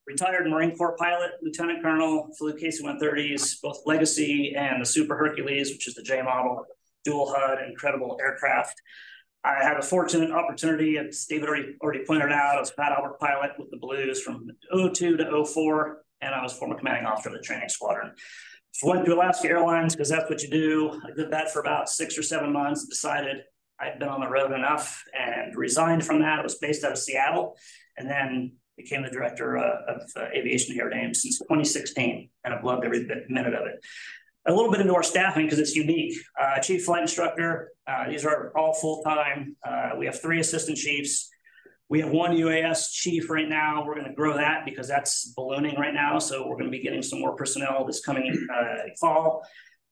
Retired Marine Corps pilot, Lieutenant Colonel, flew KC-130s, both Legacy and the Super Hercules, which is the J model, dual HUD, incredible aircraft. I had a fortunate opportunity, as David already pointed out, I was a Pat Albert pilot with the Blues from 02 to 04, and I was former commanding officer of the training squadron. Went to Alaska Airlines because that's what you do. I did that for about 6 or 7 months, decided I'd been on the road enough and resigned from that. I was based out of Seattle. And then became the director of aviation here at AIM since 2016, and I've loved every minute of it. A little bit into our staffing because it's unique. Chief flight instructor, these are all full-time. We have 3 assistant chiefs. We have 1 UAS chief right now. We're going to grow that because that's ballooning right now. So we're going to be getting some more personnel this coming fall.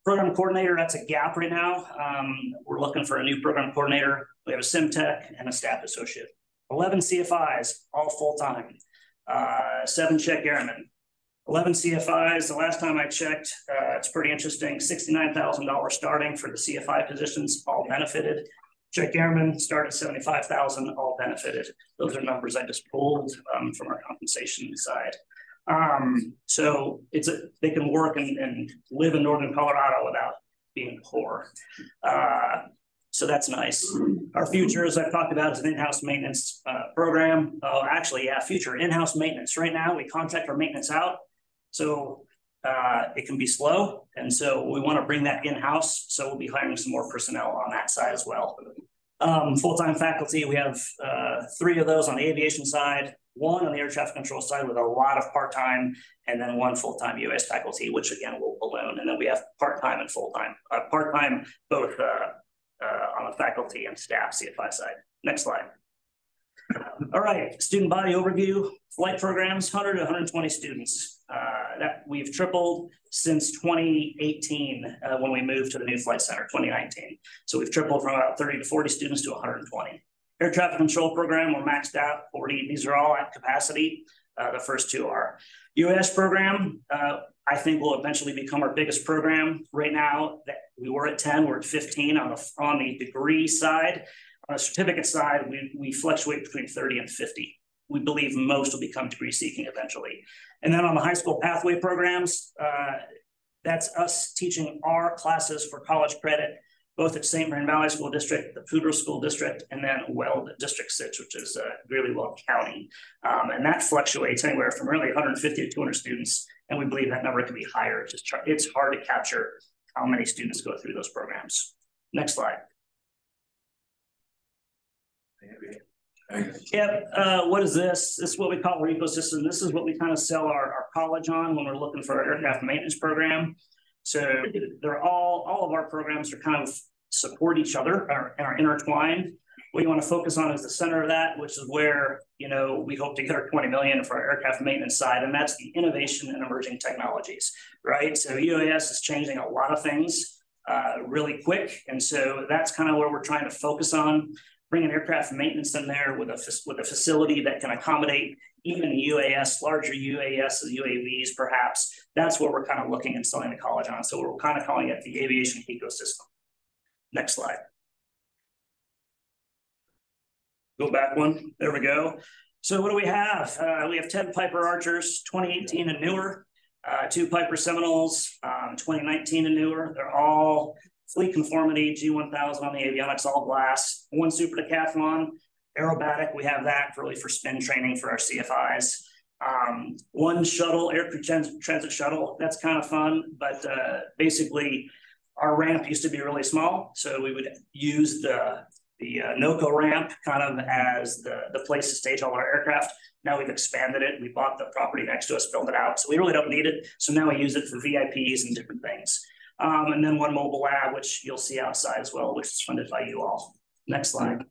Program coordinator, that's a gap right now. We're looking for a new program coordinator. We have a sim tech and a staff associate. 11 CFIs, all full-time. 7 check airmen. 11 CFIs, the last time I checked, it's pretty interesting, $69,000 starting for the CFI positions, all benefited. Check airmen start at $75,000, all benefited. Those are numbers I just pulled from our compensation side. So they can work and live in Northern Colorado without being poor. So that's nice. Our future, as I've talked about, is an in-house maintenance program. Oh, actually, yeah, future in-house maintenance. Right now, we contract our maintenance out. So it can be slow. And so we want to bring that in-house. So we'll be hiring some more personnel on that side as well. Full-time faculty, we have 3 of those on the aviation side, 1 on the air traffic control side with a lot of part-time, and then 1 full-time UAS faculty, which again will balloon. And then we have part-time and full-time, part-time both on the faculty and staff CFI side. Next slide. All right, student body overview, flight programs, 100 to 120 students. That we've tripled since 2018 when we moved to the new flight center, 2019. So we've tripled from about 30 to 40 students to 120. Air traffic control program, we're maxed out 40. These are all at capacity. The first 2 are. UAS program, I think will eventually become our biggest program. Right now, that we were at 10, we're at 15 on the degree side. On the certificate side, we fluctuate between 30 and 50. We believe most will become degree seeking eventually. And then on the high school pathway programs, that's us teaching our classes for college credit, both at St. Marin Valley School District, the Poudre School District, and then Weld District 6, which is Greeley-Weld County. And that fluctuates anywhere from really 150 to 200 students. And we believe that number can be higher. It's hard to capture how many students go through those programs. Next slide. Yeah, what is this? This is what we call our ecosystem. This is what we kind of sell our college on when we're looking for our aircraft maintenance program. So they're all of our programs are kind of support each other and are intertwined. What you want to focus on is the center of that, which is where, you know, we hope to get our 20 million for our aircraft maintenance side, and that's the innovation and emerging technologies, right? So UAS is changing a lot of things really quick, and so that's kind of where we're trying to focus on. Bringing aircraft maintenance in there with a facility that can accommodate even UAS, larger UAS, UAVs, perhaps. That's what we're kind of looking and selling the college on. So we're kind of calling it the aviation ecosystem. Next slide. Go back one. There we go. So what do we have? We have 10 Piper Archers, 2018 and newer, 2 Piper Seminoles, 2019 and newer. They're all fleet conformity, G1000 on the avionics, all glass. 1 Super Decathlon, aerobatic. We have that really for spin training for our CFIs. 1 shuttle, air crew transit shuttle. That's kind of fun, but basically our ramp used to be really small. So we would use the NOCO ramp kind of as the place to stage all our aircraft. Now we've expanded it. We bought the property next to us, built it out. So we really don't need it. So now we use it for VIPs and different things. And then 1 mobile lab, which you'll see outside as well, which is funded by you all. Next slide.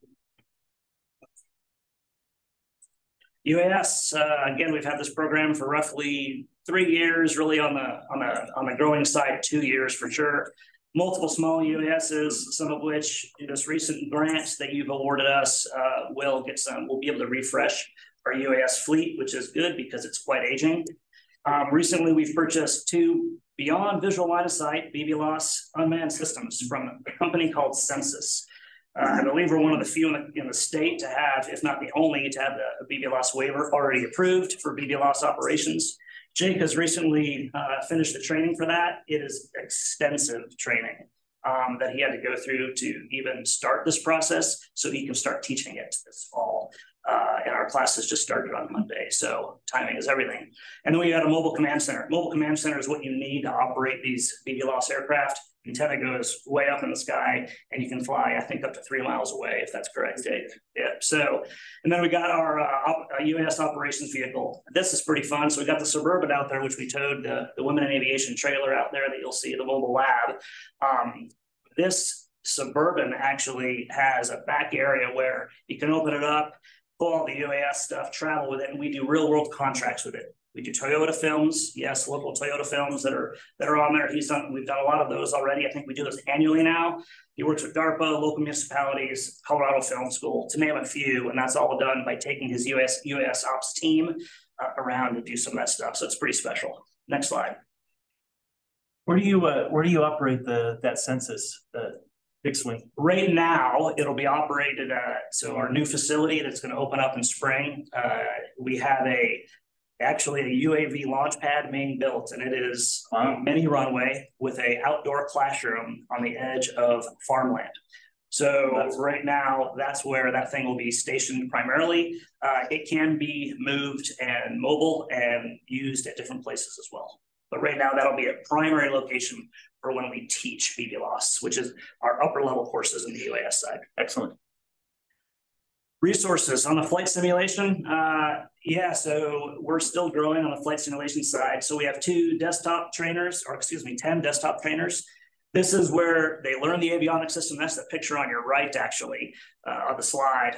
UAS, again, we've had this program for roughly 3 years, really on the growing side, 2 years for sure. Multiple small UASs, some of which in this recent grant that you've awarded us we'll be able to refresh our UAS fleet, which is good because it's quite aging. Recently, we've purchased 2 beyond visual line of sight BVLOS unmanned systems from a company called Census. I believe we're one of the few in the state to have, if not the only, to have the BVLOS waiver already approved for BVLOS operations. Jake has recently finished the training for that. It is extensive training that he had to go through to even start this process so he can start teaching it this fall. And our classes just started on Monday, so timing is everything. And then we got a mobile command center. Mobile command center is what you need to operate these BVLOS aircraft. antenna goes way up in the sky, and you can fly, I think, up to 3 miles away, if that's correct, Dave. Yeah. So, and then we got our UAS operations vehicle. This is pretty fun. So we got the Suburban out there, which we towed the Women in Aviation trailer out there that you'll see, the mobile lab. This Suburban actually has a back area where you can open it up, pull all the UAS stuff, travel with it, and we do real world contracts with it. We do Toyota films, yes, local Toyota films that are on there. We've done a lot of those already. I think we do those annually now. He works with DARPA, local municipalities, Colorado Film School, to name a few, and that's all done by taking his UAS ops team around to do some of that stuff. So it's pretty special. Next slide. Where do you operate that census, the fixed wing? Right now, it'll be operated so our new facility that's going to open up in spring. We have actually a UAV launch pad being built, and it is mini runway with a outdoor classroom on the edge of farmland. So right now, that's where that thing will be stationed primarily. It can be moved and mobile and used at different places as well. But right now, that'll be a primary location for when we teach BVLOS, which is our upper level courses in the UAS side. Excellent. Resources on the flight simulation. So we're still growing on the flight simulation side. So we have 10 desktop trainers. This is where they learn the avionics system. That's the picture on your right, actually, on the slide.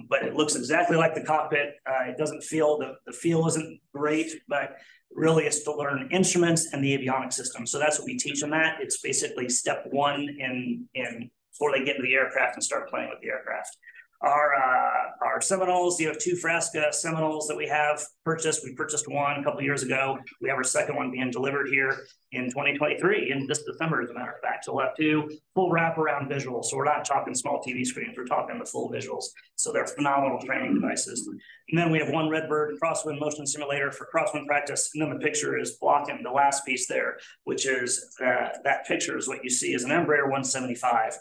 But it looks exactly like the cockpit. It doesn't feel, the feel isn't great, but really it's to learn instruments and the avionics system. So that's what we teach them that. It's basically step one in before they get into the aircraft and start playing with the aircraft. Our Seminoles, you have 2 Frasca Seminoles that we have purchased. We purchased one a couple of years ago. We have our second one being delivered here in 2023, in this December, as a matter of fact. So we'll have 2 full wraparound visuals. So we're not talking small TV screens, we're talking the full visuals. So they're phenomenal training devices. And then we have 1 Redbird crosswind motion simulator for crosswind practice. And then the picture is blocking the last piece there, which is that picture is what you see is an Embraer 175.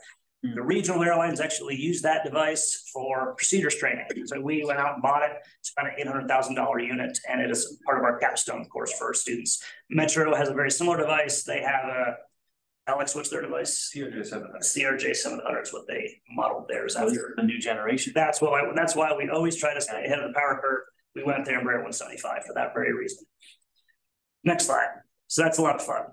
The regional airlines actually use that device for procedures training. So we went out and bought it. It's about an $800,000 unit, and it is part of our capstone course for our students. Metro has a very similar device. They have Alex, what's their device? CRJ700 is what they modeled theirs after. A new generation. That's why we always try to stay ahead of the power curve. We went there Embraer 175 for that very reason. Next slide. So that's a lot of fun.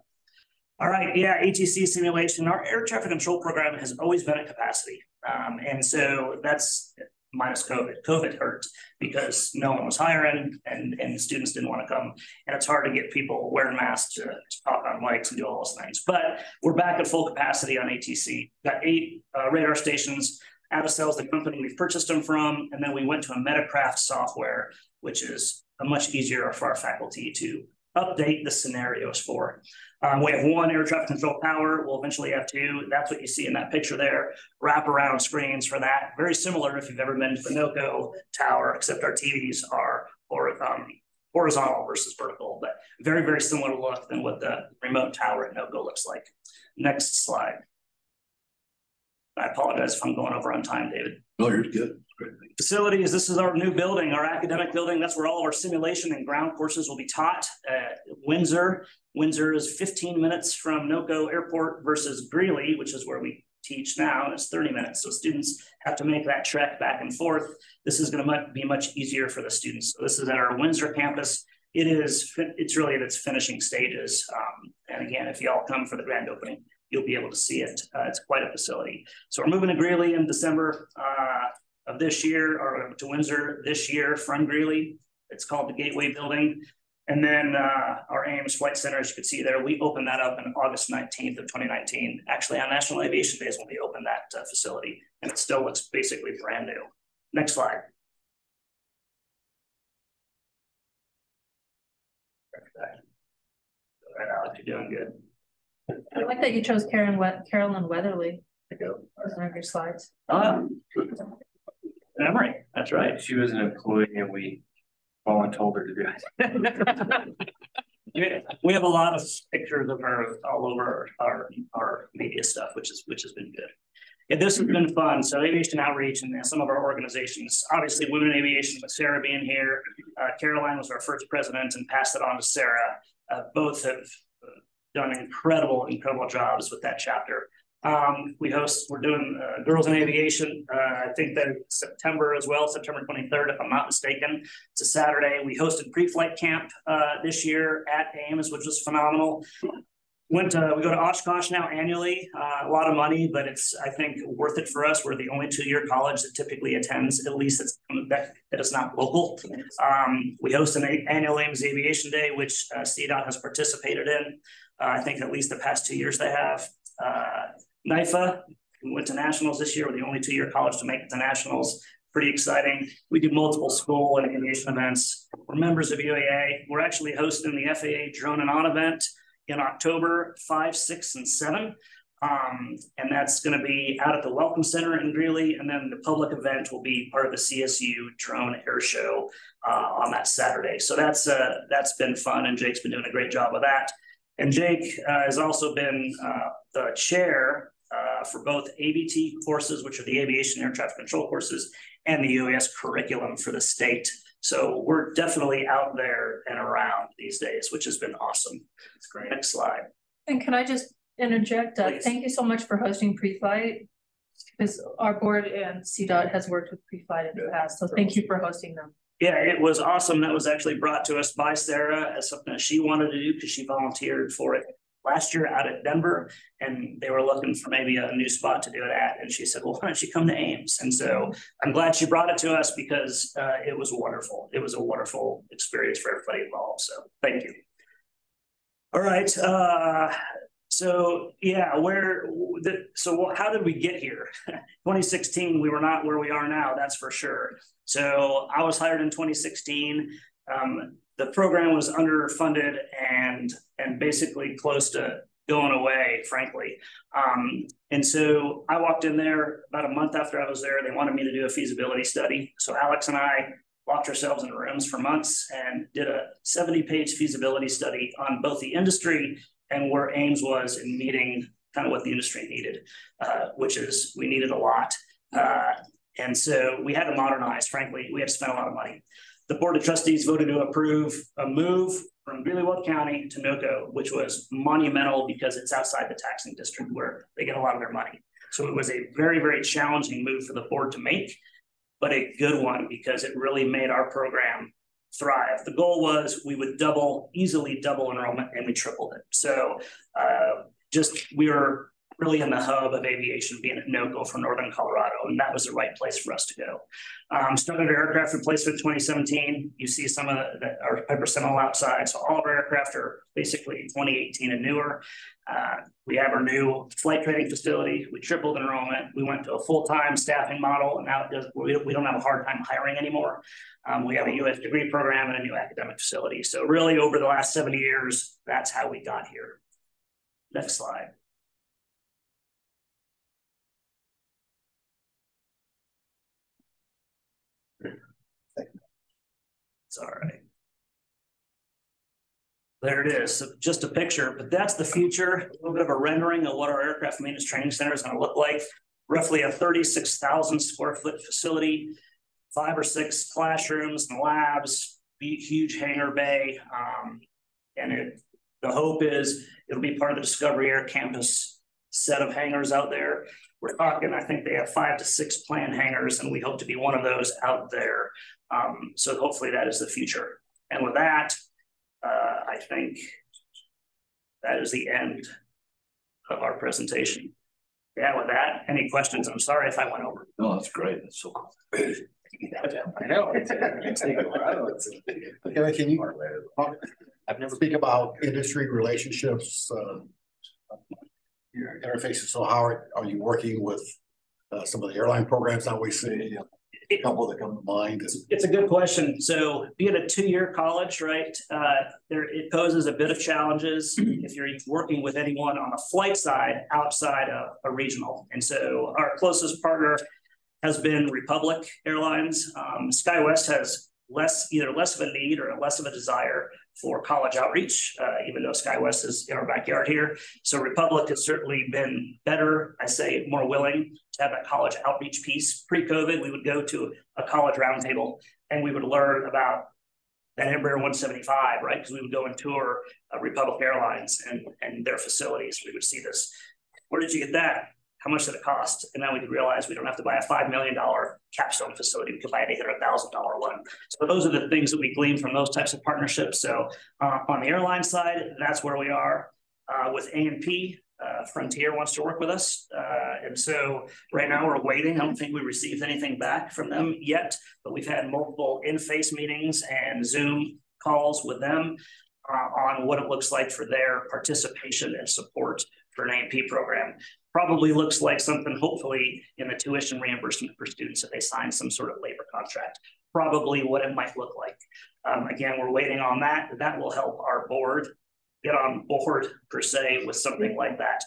All right, ATC simulation. Our air traffic control program has always been at capacity. And so that's minus COVID. COVID hurt because no one was hiring and students didn't want to come. And it's hard to get people wearing masks to talk on mics and do all those things. But we're back at full capacity on ATC. Got 8 radar stations. Avicel is the company we've purchased them from. And then we went to a Metacraft software, which is much easier for our faculty to update the scenarios for. We have 1 air traffic control tower. We'll eventually have 2. That's what you see in that picture there. Wraparound screens for that. Very similar if you've ever been to the NOCO tower, except our TVs are horizontal versus vertical, but very, very similar look than what the remote tower at NOCO looks like. Next slide. I apologize if I'm going over on time, David. No, you're good. Great. Facilities, this is our new building, our academic building. That's where all of our simulation and ground courses will be taught. Windsor is 15 minutes from NOCO Airport versus Greeley, which is where we teach now, and it's 30 minutes. So students have to make that trek back and forth. This is going to be much easier for the students. So this is at our Windsor campus. It's really at its finishing stages. And again, if you all come for the grand opening, you'll be able to see it. It's quite a facility. So we're moving to Greeley in December of this year, or to Windsor this year from Greeley. It's called the Gateway Building. And then our Ames Flight Center, as you can see there, we opened that up on August 19th of 2019. Actually, on National Aviation Days when we opened that facility, and it still looks basically brand new. Next slide. All right, Alex, you're doing good. I like that you chose Carolyn Weatherly. There you go. Those are your slides. Memory. That's right. She was an employee and we told her to do it. We have a lot of pictures of her all over our media stuff, which has been good. Yeah, this has been fun. So Aviation Outreach and some of our organizations, obviously Women in Aviation with Sarah being here. Caroline was our first president and passed it on to Sarah. Both have done incredible jobs with that chapter. We're doing Girls in Aviation. I think that September as well, September 23rd, if I'm not mistaken. It's a Saturday. We hosted pre-flight camp this year at Ames, which was phenomenal. We go to Oshkosh now annually, a lot of money, but it's, I think, worth it for us. We're the only 2-year college that typically attends, at least that is not local. We host an annual Ames Aviation Day, which CDOT has participated in. I think at least the past 2 years they have. NIFA, we went to nationals this year. We're the only 2-year college to make it to nationals. Pretty exciting. We do multiple school and aviation events. We're members of UAA. We're actually hosting the FAA Drone and On event in October 5, 6, and 7. And that's going to be out at the Welcome Center in Greeley. And then the public event will be part of the CSU Drone Air Show on that Saturday. So that's been fun, and Jake's been doing a great job of that. And Jake has also been the chair for both ABT courses, which are the Aviation Air Traffic Control courses, and the UAS curriculum for the state. So we're definitely out there and around these days, which has been awesome. It's great. Next slide. And can I just interject? Thank you so much for hosting pre-flight, because our board and CDOT has worked with pre-flight in the past. So thank you for hosting them. Yeah, it was awesome. That was actually brought to us by Sarah as something that she wanted to do because she volunteered for it last year out at Denver, and they were looking for maybe a new spot to do it at. And she said, well, why don't you come to Ames? And so I'm glad she brought it to us because it was wonderful. It was a wonderful experience for everybody involved. So thank you. All right. So yeah, how did we get here? 2016, we were not where we are now, that's for sure. So I was hired in 2016. The program was underfunded and basically close to going away, frankly. And so I walked in there about a month after I was there. They wanted me to do a feasibility study. So Alex and I locked ourselves in rooms for months and did a 70-page feasibility study on both the industry and where Ames was in meeting kind of what the industry needed, which is we needed a lot. And so we had to modernize, frankly. We had to spend a lot of money. The Board of Trustees voted to approve a move from Greeley-Weld County to NOCO, which was monumental because it's outside the taxing district where they get a lot of their money. So it was a very, very challenging move for the board to make, but a good one because it really made our program thrive. The goal was we would easily double enrollment, and we tripled it. So we were really in the hub of aviation, being at NOCO for Northern Colorado, and that was the right place for us to go. Started our aircraft replacement in 2017. You see some of our Piper Sentinel outside. So all of our aircraft are basically 2018 and newer. We have our new flight training facility. We tripled enrollment. We went to a full-time staffing model, and now we don't have a hard time hiring anymore. We have a U.S. degree program and a new academic facility. So really over the last 7 years, that's how we got here. Next slide. It's all right. There it is. So just a picture, but that's the future. A little bit of a rendering of what our aircraft maintenance training center is going to look like. Roughly a 36,000 square foot facility, 5 or 6 classrooms and labs, huge hangar bay. And the hope is it'll be part of the Discovery Air Campus set of hangars out there. We're talking, I think they have 5 to 6 planned hangars, and we hope to be one of those out there. So hopefully that is the future. And with that, I think that is the end of our presentation. Yeah, with that, any questions? I'm sorry if I went over. No, that's great. That's so cool. I know. Can you I've never speak about industry relationships, your interfaces. So how are you working with some of the airline programs that we see? A couple that come to mind. It's a good question. So being a 2-year college, right, it poses a bit of challenges if you're working with anyone on the flight side outside of a regional. And so our closest partner has been Republic Airlines. SkyWest has either less of a need or less of a desire for college outreach, even though SkyWest is in our backyard here. So Republic has certainly been better, I say more willing to have that college outreach piece. Pre-COVID, we would go to a college roundtable and we would learn about that Embraer 175, right? Because we would go and tour Republic Airlines and their facilities. We would see this. Where did you get that? How much did it cost? And now we realize we don't have to buy a $5 million capstone facility. We could buy an $800,000 one. So those are the things that we glean from those types of partnerships. So on the airline side, that's where we are. With A&P, Frontier wants to work with us. And so right now we're waiting. I don't think we received anything back from them yet, but we've had multiple in-face meetings and Zoom calls with them on what it looks like for their participation and support for an A&P program. Probably looks like something, hopefully, in the tuition reimbursement for students if they sign some sort of labor contract. Probably what it might look like. Again, we're waiting on that. That will help our board get on board, per se, with something like that.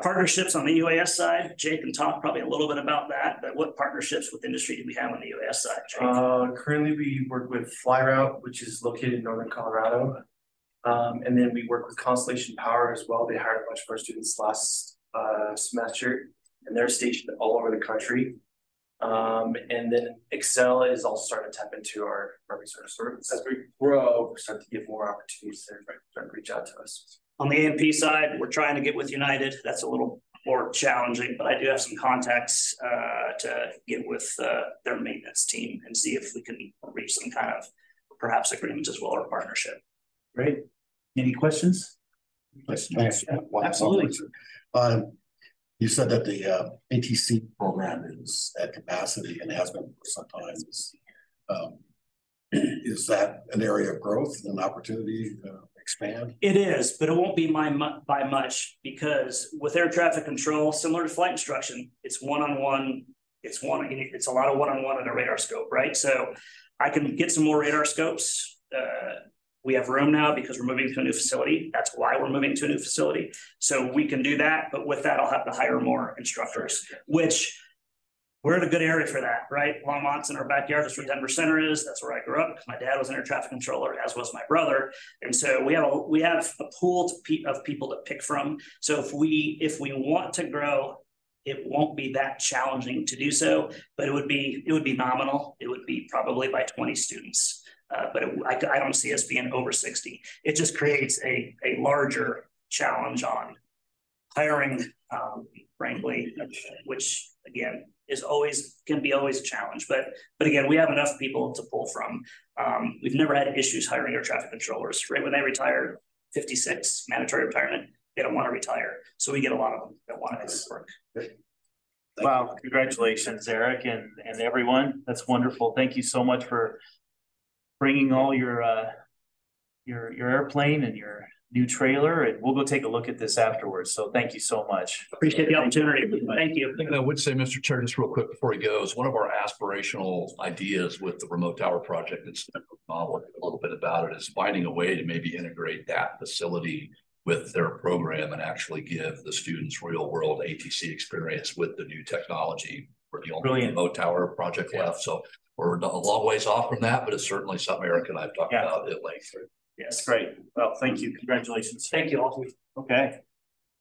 Partnerships on the UAS side, Jake can talk probably a little bit about that, but what partnerships with industry do we have on the UAS side, Jake? Currently, we work with FlyRoute, which is located in northern Colorado. And then we work with Constellation Power as well. They hired a bunch of our students last semester, and they're stationed all over the country. And then Excel is also starting to tap into our research. So as we grow, we're starting to get more opportunities there, starting to reach out to us. On the A&P side, we're trying to get with United. That's a little more challenging, but I do have some contacts to get with their maintenance team and see if we can reach some kind of perhaps agreement as well, or partnership. Great. Any questions? Absolutely. You said that the ATC program is at capacity and has been for some time. Is that an area of growth and opportunity to expand? It is, but it won't be by much, because with air traffic control, similar to flight instruction, it's one-on-one. It's a lot of one-on-one in a radar scope, right? So I can get some more radar scopes. We have room now because we're moving to a new facility. That's why we're moving to a new facility. So we can do that, but with that, I'll have to hire more instructors, which we're in a good area for that, right? Longmont's in our backyard. That's where Denver Center is. That's where I grew up. My dad was an air traffic controller, as was my brother. And so we have a pool of people to pick from. So if we want to grow, it won't be that challenging to do so, but it would be nominal. It would be probably by 20 students. But I don't see us being over 60. It just creates a larger challenge on hiring, frankly, which again can be always a challenge. But again, we have enough people to pull from. We've never had issues hiring our traffic controllers. Right when they retire, 56 mandatory retirement, they don't want to retire. So we get a lot of them that want to work. Wow, congratulations, Eric, and everyone. That's wonderful. Thank you so much for bringing all your airplane and your new trailer, and we'll go take a look at this afterwards. So thank you so much. Appreciate the opportunity. Thank you. And I would say, Mr. Chair, just real quick before he goes, one of our aspirational ideas with the remote tower project, it's a little bit about it, is finding a way to maybe integrate that facility with their program and actually give the students real world ATC experience with the new technology. We're the only remote tower project left. So we're a long ways off from that, but it's certainly something Eric and I've talked about at length. Yes, great. Well, thank you. Congratulations. Thank you all. Okay.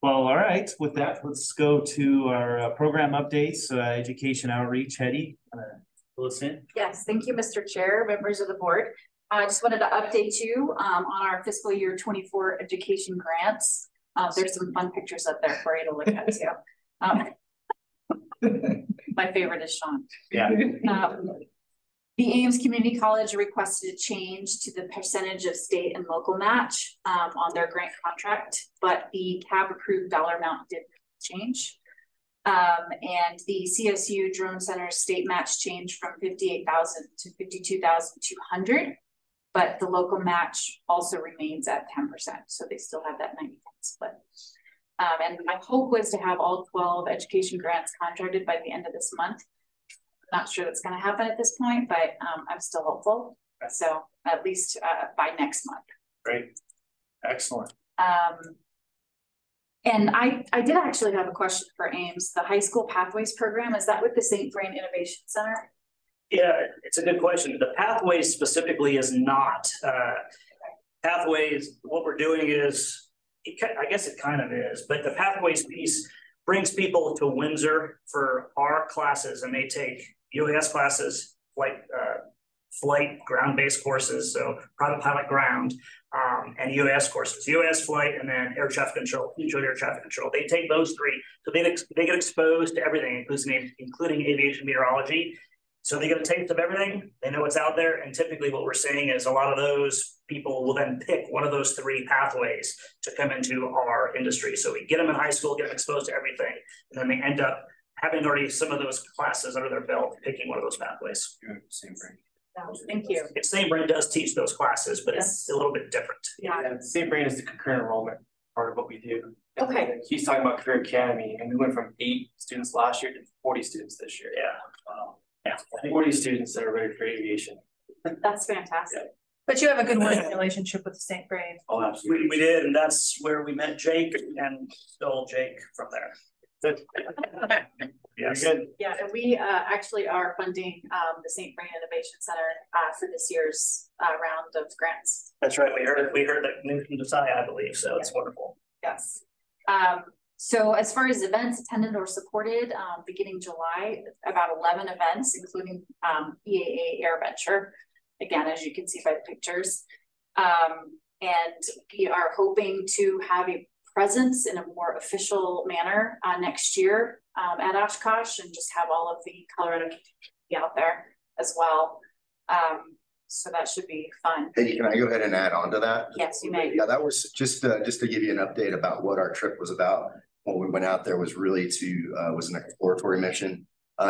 Well, all right. With that, let's go to our program updates, education outreach. Hetty, fill us in. Yes, thank you, Mr. Chair, members of the board. I just wanted to update you on our fiscal year 24 education grants. There's some fun pictures up there for you to look at too. My favorite is Sean. Yeah. The Ames Community College requested a change to the percentage of state and local match on their grant contract, but the CAB approved dollar amount did change. And the CSU Drone Center state match changed from $58,000 to $52,200, but the local match also remains at 10%. So they still have that 90% split. And my hope was to have all 12 education grants contracted by the end of this month. Not sure that's going to happen at this point, but I'm still hopeful. So at least by next month. Great. Excellent. And I did actually have a question for Ames. The high school pathways program, is that with the St. Vrain Innovation Center? Yeah, it's a good question. The pathways specifically is not. Pathways, what we're doing is, I guess it kind of is, but the pathways piece brings people to Windsor for our classes, and they take UAS classes, flight ground-based courses, so private pilot ground, and UAS courses, UAS flight, and then air traffic control, mutual air traffic control. They take those three, so they get exposed to everything, including aviation meteorology. So they get a taste of everything. They know what's out there, and typically what we're seeing is a lot of those people will then pick one of those three pathways to come into our industry. So we get them in high school, get them exposed to everything, and then they end up having already some of those classes under their belt, picking one of those pathways. Same brain. Thank you. Same Brain does teach those classes, but it's a little bit different. Yeah. Same brain is the concurrent enrollment part of what we do. Okay. He's talking about Career Academy, and we went from 8 students last year to 40 students this year. Yeah. Wow. Yeah. 40 students that are ready for aviation. That's fantastic. But you have a good working relationship with the St. Brain. Oh, absolutely. We did, and that's where we met Jake and stole Jake from there. Yes. Good. Yeah, and we actually are funding the St. Brain Innovation Center for this year's round of grants. That's right. We heard that news from Desai, I believe. So it's wonderful. Yes. So as far as events attended or supported, beginning July, about 11 events, including EAA AirVenture. Again, as you can see by the pictures. And we are hoping to have a presence in a more official manner next year at Oshkosh, and just have all of the Colorado community out there as well. So that should be fun. Hey, can I go ahead and add on to that? Yes, you may. Yeah, that was just to give you an update about what our trip was about. When we went out there was really was an exploratory mission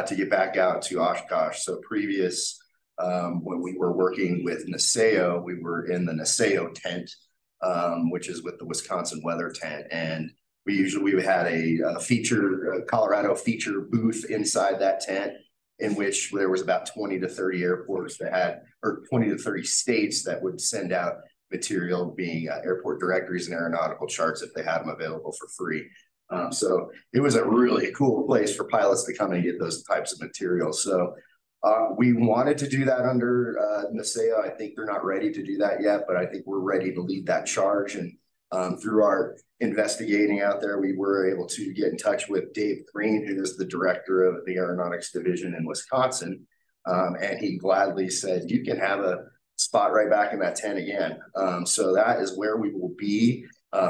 to get back out to Oshkosh. So previous, when we were working with NASAO, we were in the NASAO tent, which is with the Wisconsin weather tent. And we had a Colorado feature booth inside that tent, in which there was about 20 to 30 airports that had, or 20 to 30 states that would send out material, being airport directories and aeronautical charts if they had them available for free. So it was a really cool place for pilots to come and get those types of materials. So we wanted to do that under NASAO. I think they're not ready to do that yet, but I think we're ready to lead that charge. And through our investigating out there, we were able to get in touch with Dave Green, who is the director of the Aeronautics division in Wisconsin. And he gladly said, you can have a spot right back in that tent again. So that is where we will be,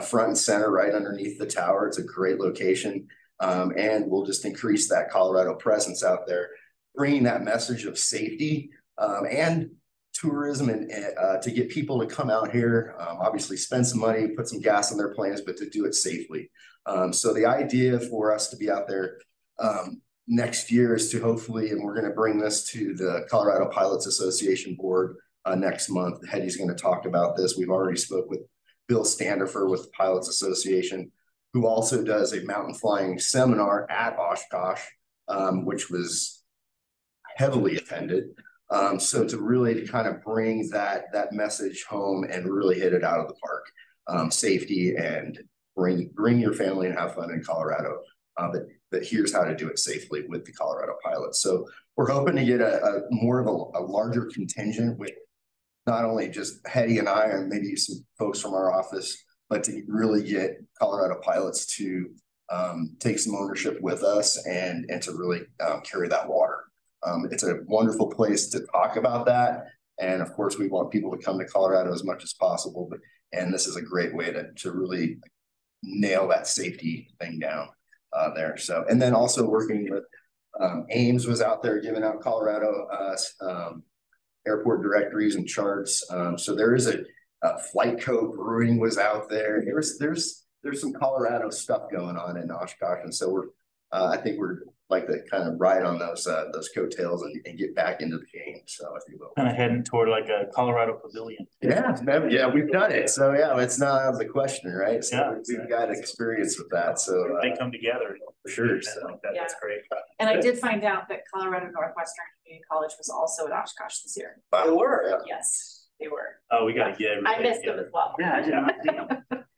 front and center, right underneath the tower. It's a great location. And we'll just increase that Colorado presence out there, bringing that message of safety and tourism, and to get people to come out here, obviously spend some money, put some gas in their planes, but to do it safely. So the idea for us to be out there next year is to hopefully, and we're going to bring this to the Colorado Pilots Association board next month. Hetty's going to talk about this. We've already spoke with Bill Standifer with the Pilots Association, who also does a mountain flying seminar at Oshkosh, which was heavily attended. So to really kind of bring that message home and really hit it out of the park, safety, and bring your family and have fun in Colorado. But here's how to do it safely with the Colorado pilots. So we're hoping to get a more of a larger contingent with not only just Hetty and I, and maybe some folks from our office, but to really get Colorado pilots to take some ownership with us and to really carry that water. It's a wonderful place to talk about that. And of course, we want people to come to Colorado as much as possible. And this is a great way to really nail that safety thing down there. So, and then also working with Ames was out there giving out Colorado airport directories and charts. So there is a Flight Code Brewing was out there. There's some Colorado stuff going on in Oshkosh. And so I think we're like to kind of ride on those coattails and get back into the game. So if you will, kind of heading toward like a Colorado pavilion. Yeah, we've done it. So yeah, it's not out of the question, right? So yeah, we've got experience with that. So they come together for sure. So that's great. And I did find out that Colorado Northwestern Community College was also at Oshkosh this year. They were. Yes, they were. Oh, we got to get I missed them as well. Yeah,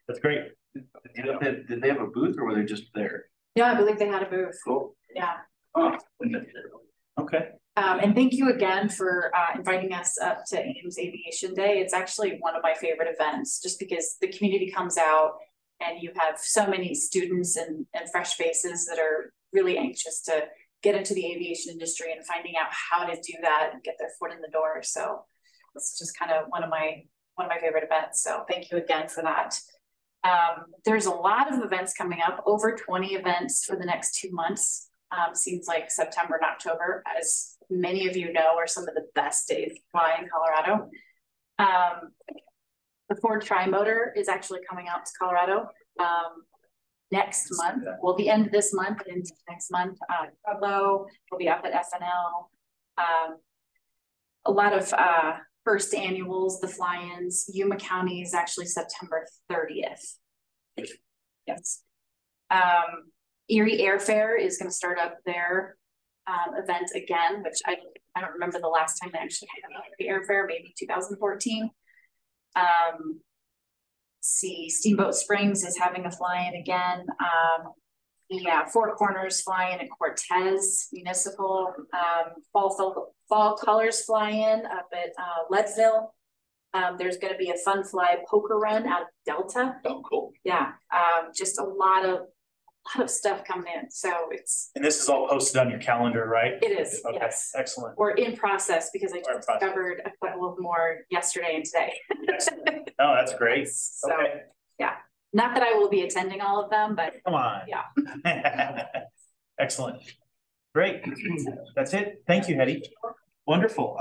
that's great. Did they have a booth, or were they just there? Yeah, I believe they had a booth. Cool. Yeah. Oh. Okay. And thank you again for inviting us up to Ames Aviation Day. It's actually one of my favorite events, just because the community comes out and you have so many students and fresh faces that are really anxious to get into the aviation industry and finding out how to do that and get their foot in the door. So it's just kind of one of my favorite events. So thank you again for that. There's a lot of events coming up, over 20 events for the next 2 months. Seems like September and October, as many of you know, are some of the best days to fly in Colorado. The Ford Tri-Motor is actually coming out to Colorado next month. Well, the end of this month and into next month. Pueblo will be up at FNL. A lot of first annuals, the fly-ins. Yuma County is actually September 30th. Yes. Erie Airfair is going to start up their event again, which I don't remember the last time they actually had the airfair, maybe 2014. See, Steamboat Springs is having a fly-in again. Yeah, Four Corners fly-in at Cortez Municipal. Fall Colors fly-in up at Leadville. There's going to be a fun fly poker run out of Delta. Oh, cool. Yeah, just a lot of stuff coming in. So it's. And this is all posted on your calendar, right? It is. Okay, yes. Excellent. We're in process because I just discovered a couple of more yesterday and today. Oh, that's great. So, okay. Yeah. Not that I will be attending all of them, but come on. Yeah. Excellent. Great. That's it. Thank you, Hetty. Wonderful.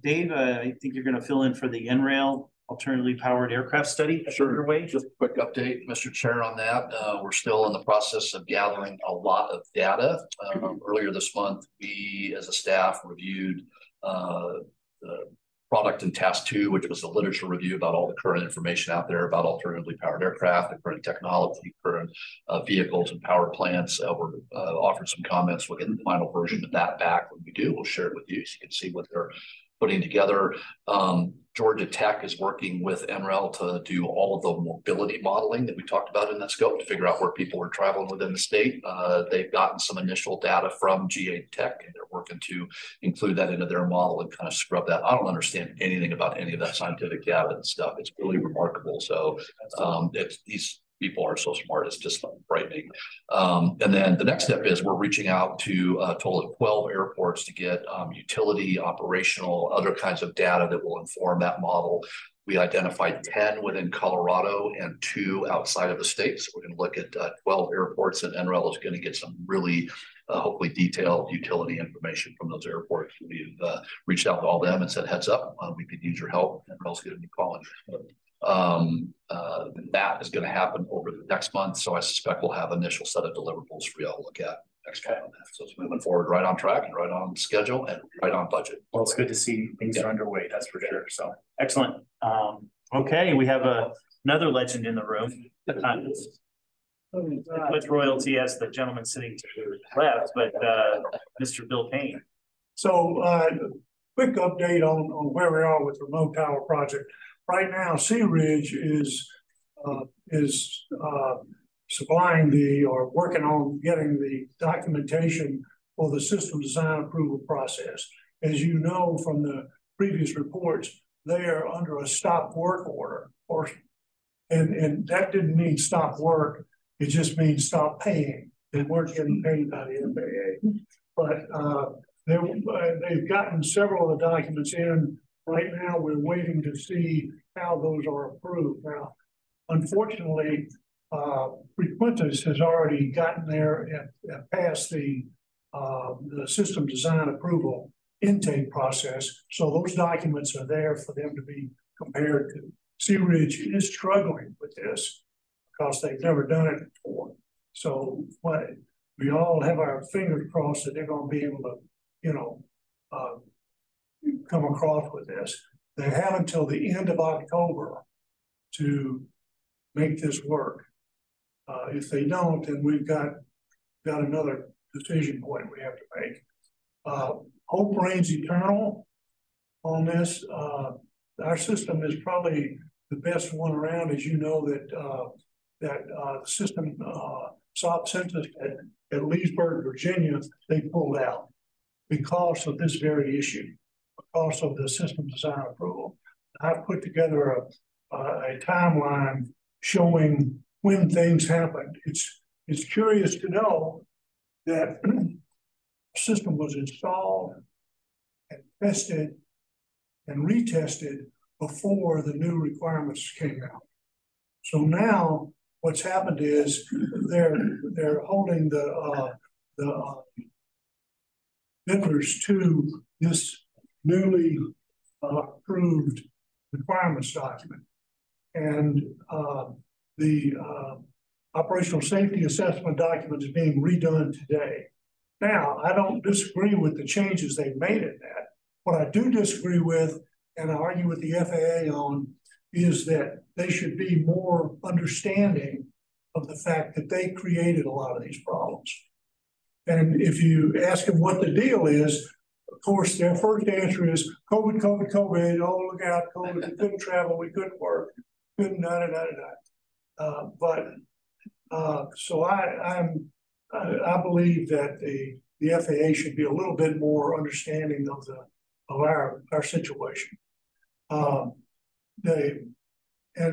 Dave, I think you're going to fill in for the NRAIL alternatively powered aircraft study. Sure. Just a quick update, Mr. Chair, on that. We're still in the process of gathering a lot of data. Earlier this month, we as a staff reviewed the product in task 2, which was a literature review about all the current information out there about alternatively powered aircraft, the current technology, current vehicles and power plants. We're offered some comments. We'll get the final version of that back. When we do, we'll share it with you so you can see what they're putting together. Georgia Tech is working with NREL to do all of the mobility modeling that we talked about in that scope to figure out where people are traveling within the state. They've gotten some initial data from GA Tech, and they're working to include that into their model and kind of scrub that. I don't understand anything about any of that scientific data and stuff. It's really remarkable. So these people are so smart, it's just frightening. And then the next step is we're reaching out to a total of 12 airports to get utility, operational, other kinds of data that will inform that model. We identified 10 within Colorado and 2 outside of the state. So we're going to look at 12 airports, and NREL is going to get some really hopefully detailed utility information from those airports. We've reached out to all of them and said, heads up, we could use your help. NREL's going to be calling. That is going to happen over the next month. So I suspect we'll have an initial set of deliverables for y'all to look at next month on that. So it's moving forward right on track and right on schedule and right on budget. Well, it's good to see things are underway. That's for sure. So excellent. Okay, we have another legend in the room. With royalty as the gentleman sitting to your left, but Mr. Bill Payne. So quick update on where we are with the remote tower project. Right now, Sea Ridge is supplying or working on getting the documentation for the system design approval process. As you know from the previous reports, they are under a stop work order, and that didn't mean stop work. It just means stop paying. They weren't getting paid by the FAA, but they've gotten several of the documents in. Right now, we're waiting to see how those are approved. Now, unfortunately, Frequentis has already gotten there and passed the system design approval intake process. So those documents are there for them to be compared to. Sea Ridge is struggling with this because they've never done it before. So we all have our fingers crossed that they're going to be able to, come across with this. They have until the end of October to make this work. If they don't, then we've got another decision point we have to make. Hope reigns eternal on this. Our system is probably the best one around. As you know, that the system SOP census at Leesburg, Virginia, they pulled out because of this very issue. Because of the system design approval. I've put together a timeline showing when things happened. It's curious to know that system was installed and tested and retested before the new requirements came out. So now what's happened is they're holding the vendors to this newly approved requirements document. And the operational safety assessment document is being redone today. Now, I don't disagree with the changes they've made in that. What I do disagree with, and I argue with the FAA on, is that they should be more understanding of the fact that they created a lot of these problems. And if you ask them what the deal is, of course, their first answer is COVID, COVID, COVID. Oh, look out, COVID. We couldn't travel, we couldn't work, couldn't, So I believe that the FAA should be a little bit more understanding of our situation. And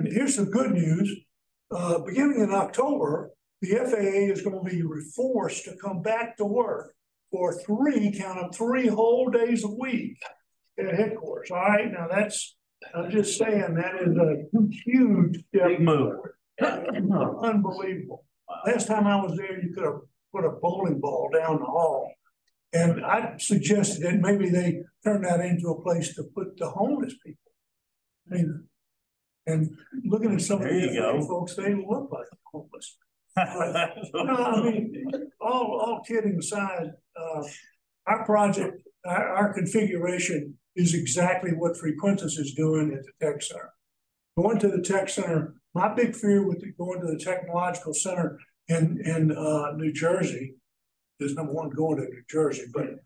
here's some good news. Beginning in October, the FAA is going to be forced to come back to work for 3 whole days a week at headquarters. All right, now I'm just saying that is a huge big move. Unbelievable. Last time I was there, you could have put a bowling ball down the hall. And I suggested that maybe they turn that into a place to put the homeless people. I mean, and looking at some of the folks, they look like homeless. No, I mean, all kidding aside, our project, our configuration is exactly what Frequentis is doing at the Tech Center. Going to the Tech Center, my big fear with going to the Technological Center in New Jersey is, number one, going to New Jersey. But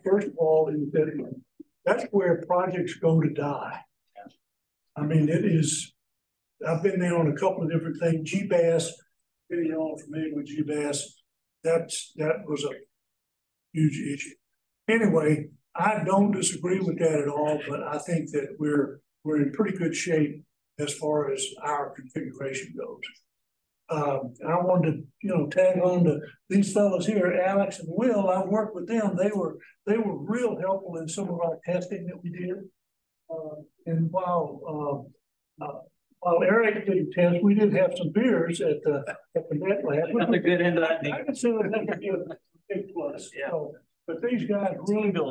first of all, is that that's where projects go to die. I mean, it is, I've been there on a couple of different things. GBAS, getting all familiar with GBAS, that was a huge issue. Anyway, I don't disagree with that at all, but I think that we're in pretty good shape as far as our configuration goes. I wanted to, tag on to these fellows here, Alex and Will. I've worked with them. They were real helpful in some of our testing that we did. And while Eric didn't test, we did have some beers at the net lab. That's a good end of that. I consider that to be a big plus. Yeah. So, but these guys really, team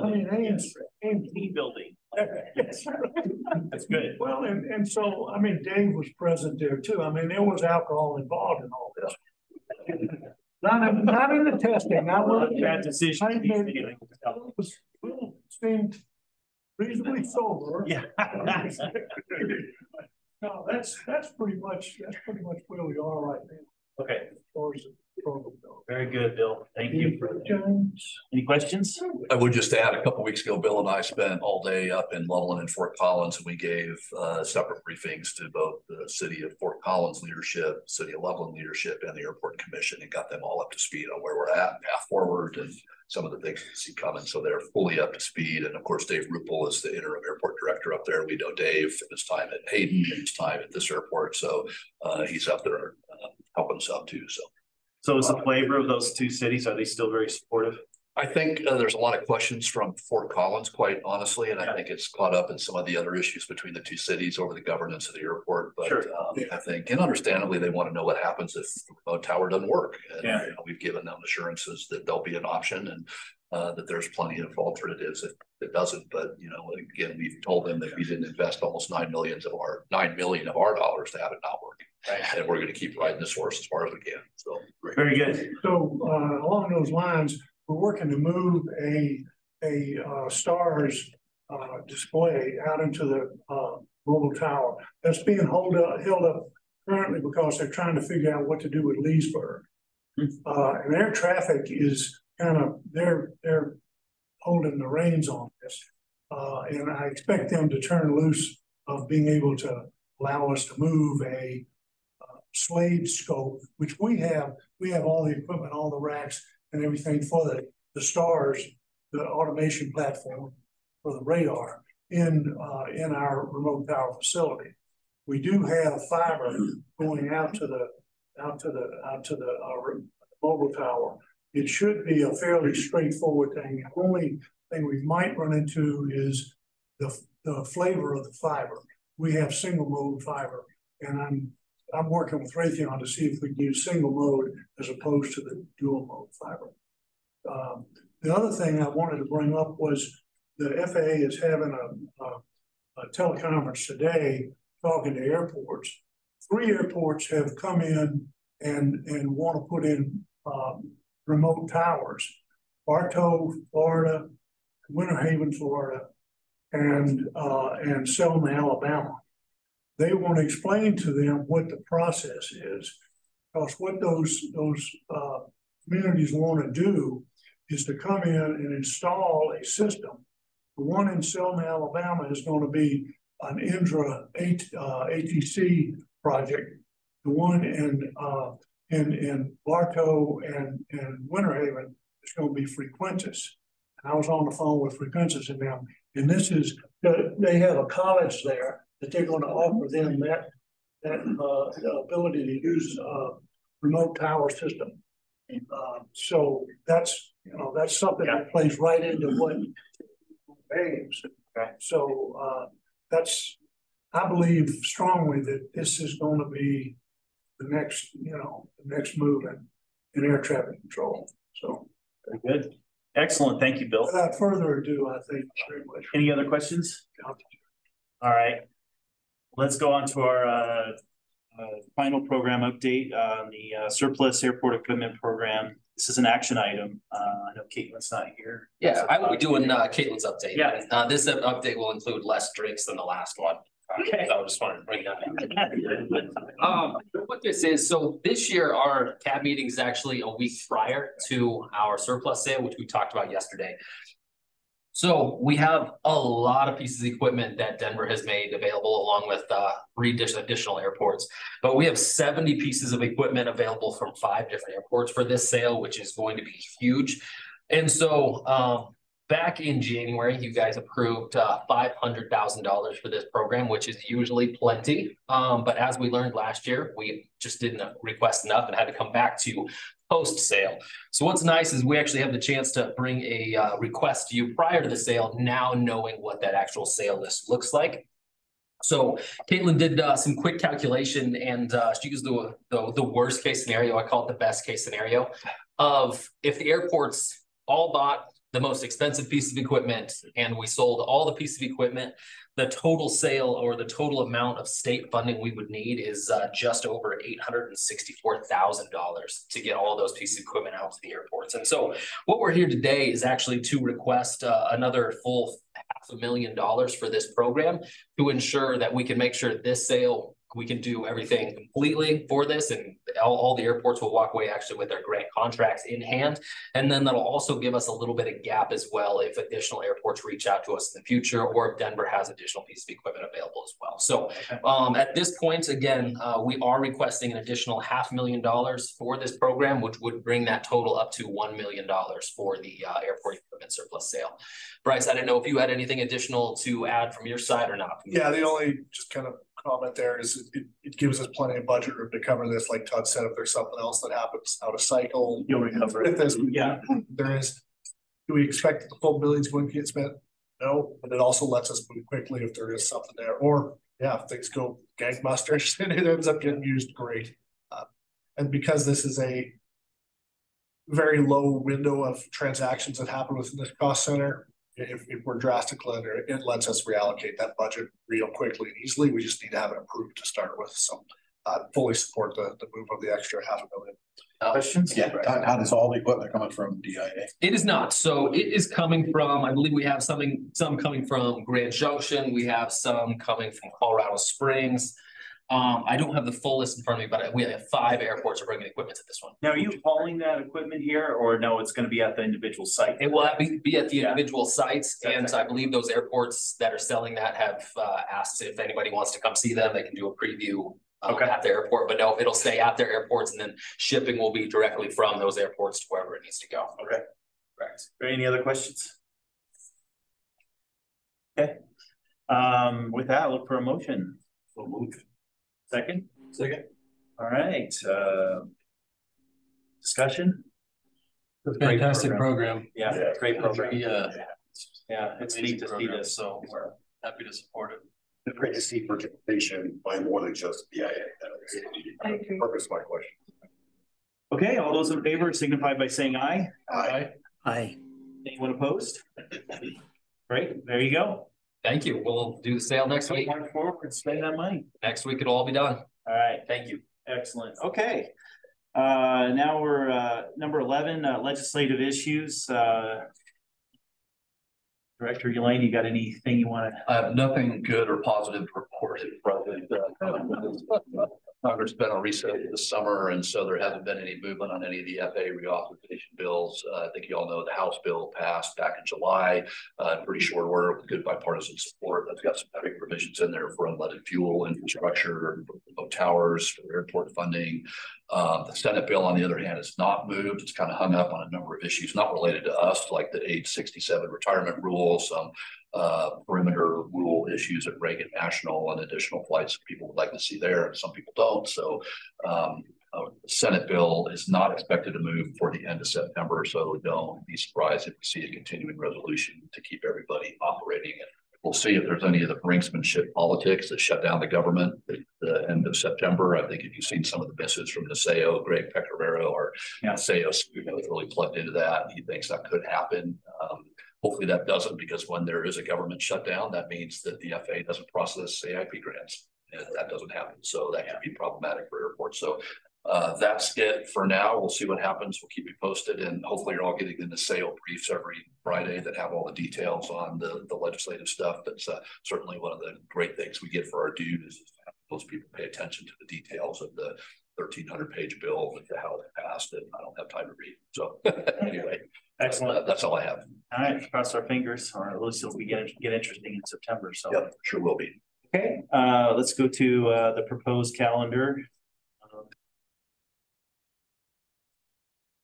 building. That's good. Well, and so, I mean, Dave was present there too. I mean, there was alcohol involved in all this. Not in the testing. I will. Bad decision. Will seemed reasonably sober. Yeah. No, that's pretty much where we are right now. Okay. As far as the program goes. Very good, Bill. Thank you. Any questions? I would just add, a couple of weeks ago, Bill and I spent all day up in Loveland and Fort Collins, and we gave separate briefings to both the city of Fort Collins leadership, city of Loveland leadership, and the airport commission, and got them all up to speed on where we're at, path forward, and some of the things we see coming. So they're fully up to speed. And of course, Dave Ruppel is the interim airport director up there. We know Dave from his time at Hayden and his time at this airport. So he's up there helping us out too. So is the flavor of those two cities, are they still very supportive? I think there's a lot of questions from Fort Collins, quite honestly, and I think it's caught up in some of the other issues between the two cities over the governance of the airport. But I think, and understandably, they want to know what happens if the remote tower doesn't work. And we've given them assurances that there'll be an option and that there's plenty of alternatives if it doesn't. But again, we've told them that we didn't invest almost $9 million of our dollars to have it not work. Right. And we're going to keep riding this horse as far as we can. So very good. So along those lines, we're working to move a STARS display out into the mobile tower. That's being held up currently because they're trying to figure out what to do with Leesburg. And their traffic is kind of, they're holding the reins on this. And I expect them to turn loose of being able to allow us to move a Slade scope, which we have all the equipment, all the racks and everything for the STARS, the automation platform for the radar in our remote tower facility. We do have fiber going out to the mobile tower it should be a fairly straightforward thing. The only thing we might run into is the flavor of the fiber. We have single mode fiber, and I'm working with Raytheon to see if we can use single mode as opposed to the dual mode fiber. The other thing I wanted to bring up was the FAA is having a teleconference today talking to airports. 3 airports have come in and want to put in remote towers. Bartow, Florida, Winter Haven, Florida, and Selma, Alabama. They want to explain to them what the process is, because what those communities want to do is to come in and install a system. The one in Selma, Alabama is going to be an Indra ATC project. The one in Bartow and Winter Haven is going to be Frequentis. And I was on the phone with Frequentis and them, and this is, they have a college there that they're going to offer them that ability to use remote tower system. So that's, that's something that plays right into what aims. Okay. So I believe strongly that this is going to be the next, the next move in air traffic control. So very good. Excellent. Thank you, Bill. Without further ado, I think very much. Any other questions? All right. Let's go on to our final program update on the surplus airport equipment program. This is an action item. I know Caitlin's not here. Yeah, I will be doing Caitlin's update. Yeah. This update will include less drinks than the last one. Okay. So I just wanted to bring that up. What this is, so this year our CAB meeting is actually a week prior to our surplus sale, which we talked about yesterday. So we have a lot of pieces of equipment that Denver has made available, along with 3 additional airports. But we have 70 pieces of equipment available from 5 different airports for this sale, which is going to be huge. And so back in January, you guys approved $500,000 for this program, which is usually plenty. But as we learned last year, we just didn't request enough and had to come back to post-sale. So what's nice is we actually have the chance to bring a request to you prior to the sale, now knowing what that actual sale list looks like. So Caitlin did some quick calculation, and she used the worst case scenario. I call it the best case scenario of if the airports all bought the most expensive piece of equipment and we sold all the pieces of equipment, the total sale or the total amount of state funding we would need is just over $864,000 to get all those pieces of equipment out to the airports. And so what we're here today is actually to request another full $500,000 for this program to ensure that we can make sure this sale, we can do everything completely for this, and all the airports will walk away actually with their grant contracts in hand. And then that'll also give us a little bit of gap as well if additional airports reach out to us in the future, or if Denver has additional pieces of equipment available as well. So at this point, again, we are requesting an additional $500,000 for this program, which would bring that total up to $1 million for the airport equipment surplus sale. Bryce, I didn't know if you had anything additional to add from your side or not. Yeah, the only just kind of comment there is it gives us plenty of budget room to cover this. Like Todd said, if there's something else that happens out of cycle, you'll recover it. If there's, yeah, there is. Do we expect that the full million's going to get spent? No, but it also lets us move quickly if there is something there. Or yeah, if things go gangbusters and it ends up getting used, great. And because this is a very low window of transactions that happen within this cost center, if we're drastically under, it lets us reallocate that budget real quickly and easily. We just need to have it approved to start with. So fully support the move of the extra $500,000. Questions? Yeah. How does all the equipment coming from DIA? It is not. So it is coming from, I believe we have some coming from Grand Junction. We have some coming from Colorado Springs. I don't have the full list in front of me, but we have 5 airports are bringing equipment to this one. Now, are you hauling that equipment here, or no, it's going to be at the individual site? It will be at the individual sites. And I believe those airports that are selling that have asked if anybody wants to come see them, they can do a preview at the airport. But no, it'll stay at their airports, and then shipping will be directly from those airports to wherever it needs to go. Okay. Correct. Any other questions? Okay. With that, look for a motion. We'll move. Second? All right. Discussion? Fantastic program. Yeah, great program. Yeah, It's neat to see this, so we're happy to support it. It's great to see participation by more than just BIA. I agree. Purpose of my question. Okay, all those in favor signify by saying aye. Aye. Aye. Anyone opposed? Great, there you go. Thank you. We'll do the sale next week. March forward, spend that money. Next week, it'll all be done. All right, Thank you. excellent. Okay. Now we're number 11, legislative issues. Director Elaine, you got anything you want to? I have nothing good or positive to report at present. Congress has been on recess this summer, and so there hasn't been any movement on any of the FAA reauthorization bills. I think you all know the House bill passed back in July, pretty short order with good bipartisan support. That's got some heavy provisions in there for unleaded fuel infrastructure, towers, for airport funding. The Senate bill, on the other hand, has not moved. It's kind of hung up on a number of issues not related to us, like the age 67 retirement rule, some perimeter rule issues at Reagan National, and additional flights that people would like to see there, and some people don't. So the Senate bill is not expected to move before the end of September, so don't be surprised if we see a continuing resolution to keep everybody operating. And we'll see if there's any of the brinksmanship politics that shut down the government at the end of September. I think if you've seen some of the messages from Naseo, Greg Pecoraro, or Naseo, is really plugged into that. He thinks that could happen. Hopefully that doesn't, because when there is a government shutdown, that means that the FAA doesn't process AIP grants, and that doesn't happen. So that could be problematic for airports. So that's it for now. We'll see what happens. We'll keep you posted, and hopefully you're all getting the sale briefs every Friday that have all the details on the legislative stuff. That's certainly one of the great things we get for our dues, is to have those people pay attention to the details of the 1,300-page bill that the House passed, and I don't have time to read. So anyway. Excellent. That's all I have. All right, cross our fingers, or at least it'll get interesting in September. So yep, sure will be. Okay, let's go to the proposed calendar.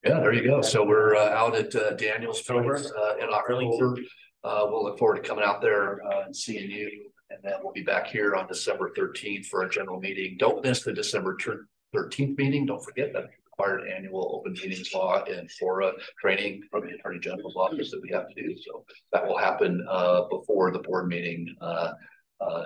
Yeah, there you go. So we're out at Daniel's place in October. We'll look forward to coming out there and seeing you, and then we'll be back here on December 13th for a general meeting. Don't miss the December 13th meeting. Don't forget that required annual open meetings law and FORA training from the Attorney General's office that we have to do. So that will happen before the board meeting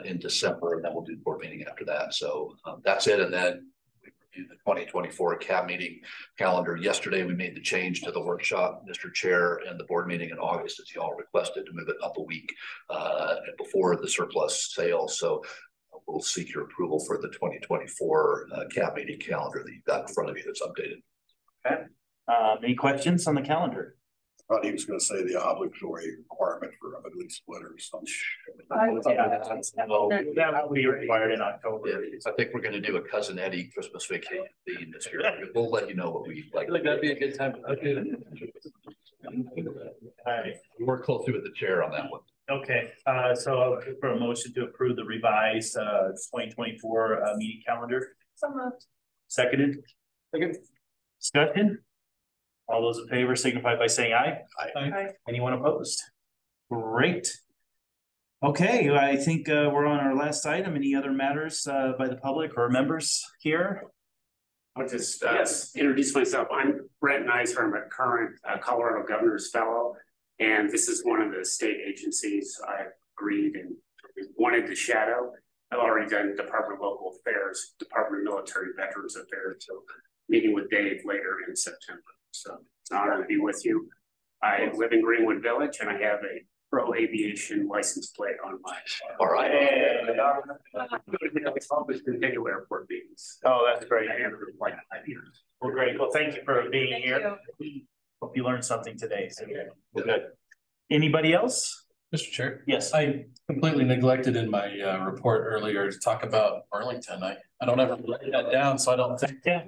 in December, and then we'll do the board meeting after that. So that's it. And then we reviewed the 2024 CAB meeting calendar yesterday. We made the change to the workshop, Mr. Chair, and the board meeting in August, as you all requested, to move it up a week before the surplus sale. So we'll seek your approval for the 2024 CAB meeting calendar that you've got in front of you that's updated. Okay. Any questions on the calendar? I thought he was going to say the obligatory requirement for ugly splitters. That will be required in October. Yeah, I think we're going to do a Cousin Eddie Christmas vacation theme this year. We'll let you know what we like. I feel like that'd be a good time. Okay. All right. We're closely with the chair on that one. Okay, so I'll look for a motion to approve the revised 2024 meeting calendar. So moved. Seconded. Second. Discussion. All those in favor signify by saying aye. Aye. Anyone opposed? Great. Okay, I think we're on our last item. Any other matters by the public or members here? I'll just introduce myself. I'm Brent Nicer. I'm a current Colorado Governor's Fellow, and this is one of the state agencies I agreed and wanted to shadow. I've already done Department of Local Affairs, Department of Military Veterans Affairs, so meeting with Dave later in September. So it's an honor to be with you. I live in Greenwood Village, and I have a pro aviation license plate on my. All right. It's always been big airport meetings. Oh, that's great. I handled it for like 5 years. Well, great. Well, thank you for being here. Hope you learned something today. So good. Anybody else? Mr. Chair. Yes. I completely neglected in my report earlier to talk about Arlington. I don't ever write that down, so I don't think. Yeah.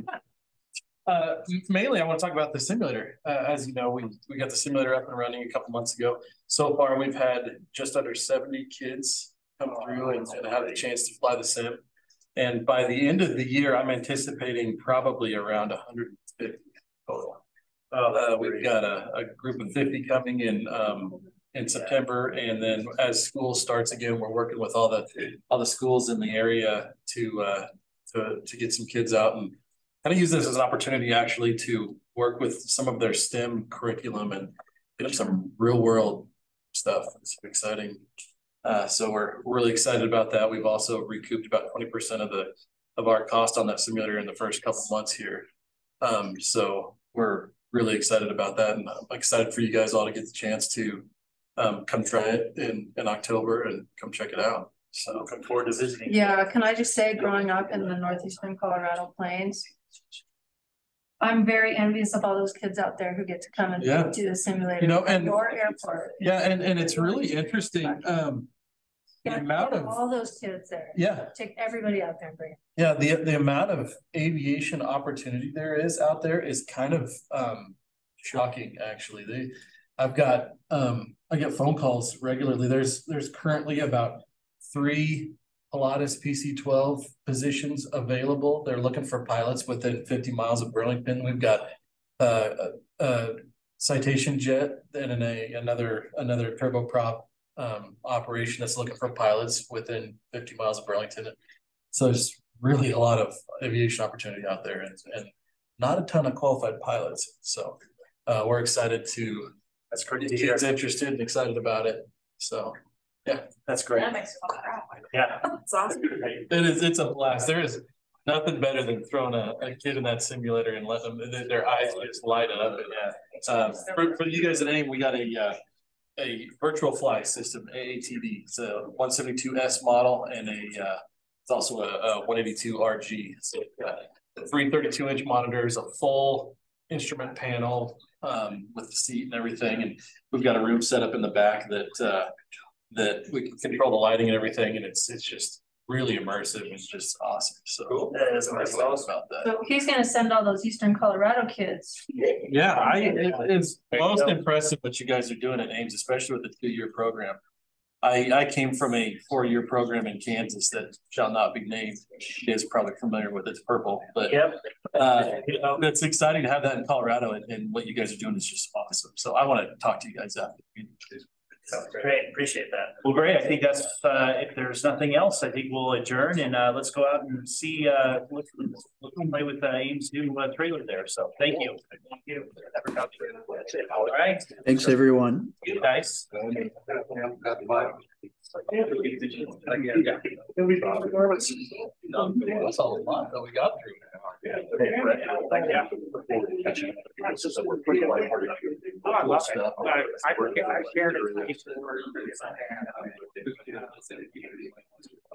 Mainly, I want to talk about the simulator. As you know, we got the simulator up and running a couple months ago. So far, we've had just under 70 kids come through and have a chance to fly the sim. And by the end of the year, I'm anticipating probably around 150 total. We've got a group of 50 coming in September, and then as school starts again, we're working with all the schools in the area to get some kids out and kind of use this as an opportunity actually to work with some of their STEM curriculum and get them some real world stuff. It's exciting. So we're really excited about that. We've also recouped about 20% of our cost on that simulator in the first couple months here. So we're really excited about that, and I'm excited for you guys all to get the chance to come try it in October and come check it out. So looking forward to visiting. Yeah, can I just say, growing up in the northeastern Colorado plains, I'm very envious of all those kids out there who get to come and do the simulator. You know, and your airport. Yeah, and it's really interesting. The amount of all those kids there. Yeah. Take everybody out there and bring it. Yeah, the amount of aviation opportunity there is out there is kind of shocking, actually. I get phone calls regularly. There's currently about 3 Pilatus PC-12 positions available. They're looking for pilots within 50 miles of Burlington. We've got a Citation jet and another turboprop operation that's looking for pilots within 50 miles of Burlington. So there's really a lot of aviation opportunity out there, and not a ton of qualified pilots. So we're excited to. That's great. Kids interested and excited about it. So yeah, that's great. That makes me proud. Yeah, it's awesome. It's a blast. There is nothing better than throwing a kid in that simulator and let them, their eyes just light up. And for you guys at AIM, we got a virtual fly system, AATD. It's a 172S model, and it's also a 182 RG. So 3 32-inch monitors, a full instrument panel with the seat and everything, and we've got a room set up in the back that we can control the lighting and everything, and it's just really immersive. It's just awesome. So cool. That is awesome about that. So he's gonna send all those Eastern Colorado kids. Yeah, it's most impressive what you guys are doing at Ames, especially with the 2-year program. I came from a 4-year program in Kansas that shall not be named. She is probably familiar with it. It's purple, but it's exciting to have that in Colorado, and what you guys are doing is just awesome. So I want to talk to you guys after. Great, appreciate that. Well, great. I think that's if there's nothing else, I think we'll adjourn and let's go out and see let's play with Ames' new trailer there. So thank you. Thank you. All right. Thanks, everyone. You guys. That's all a lot that we got through. I shared it.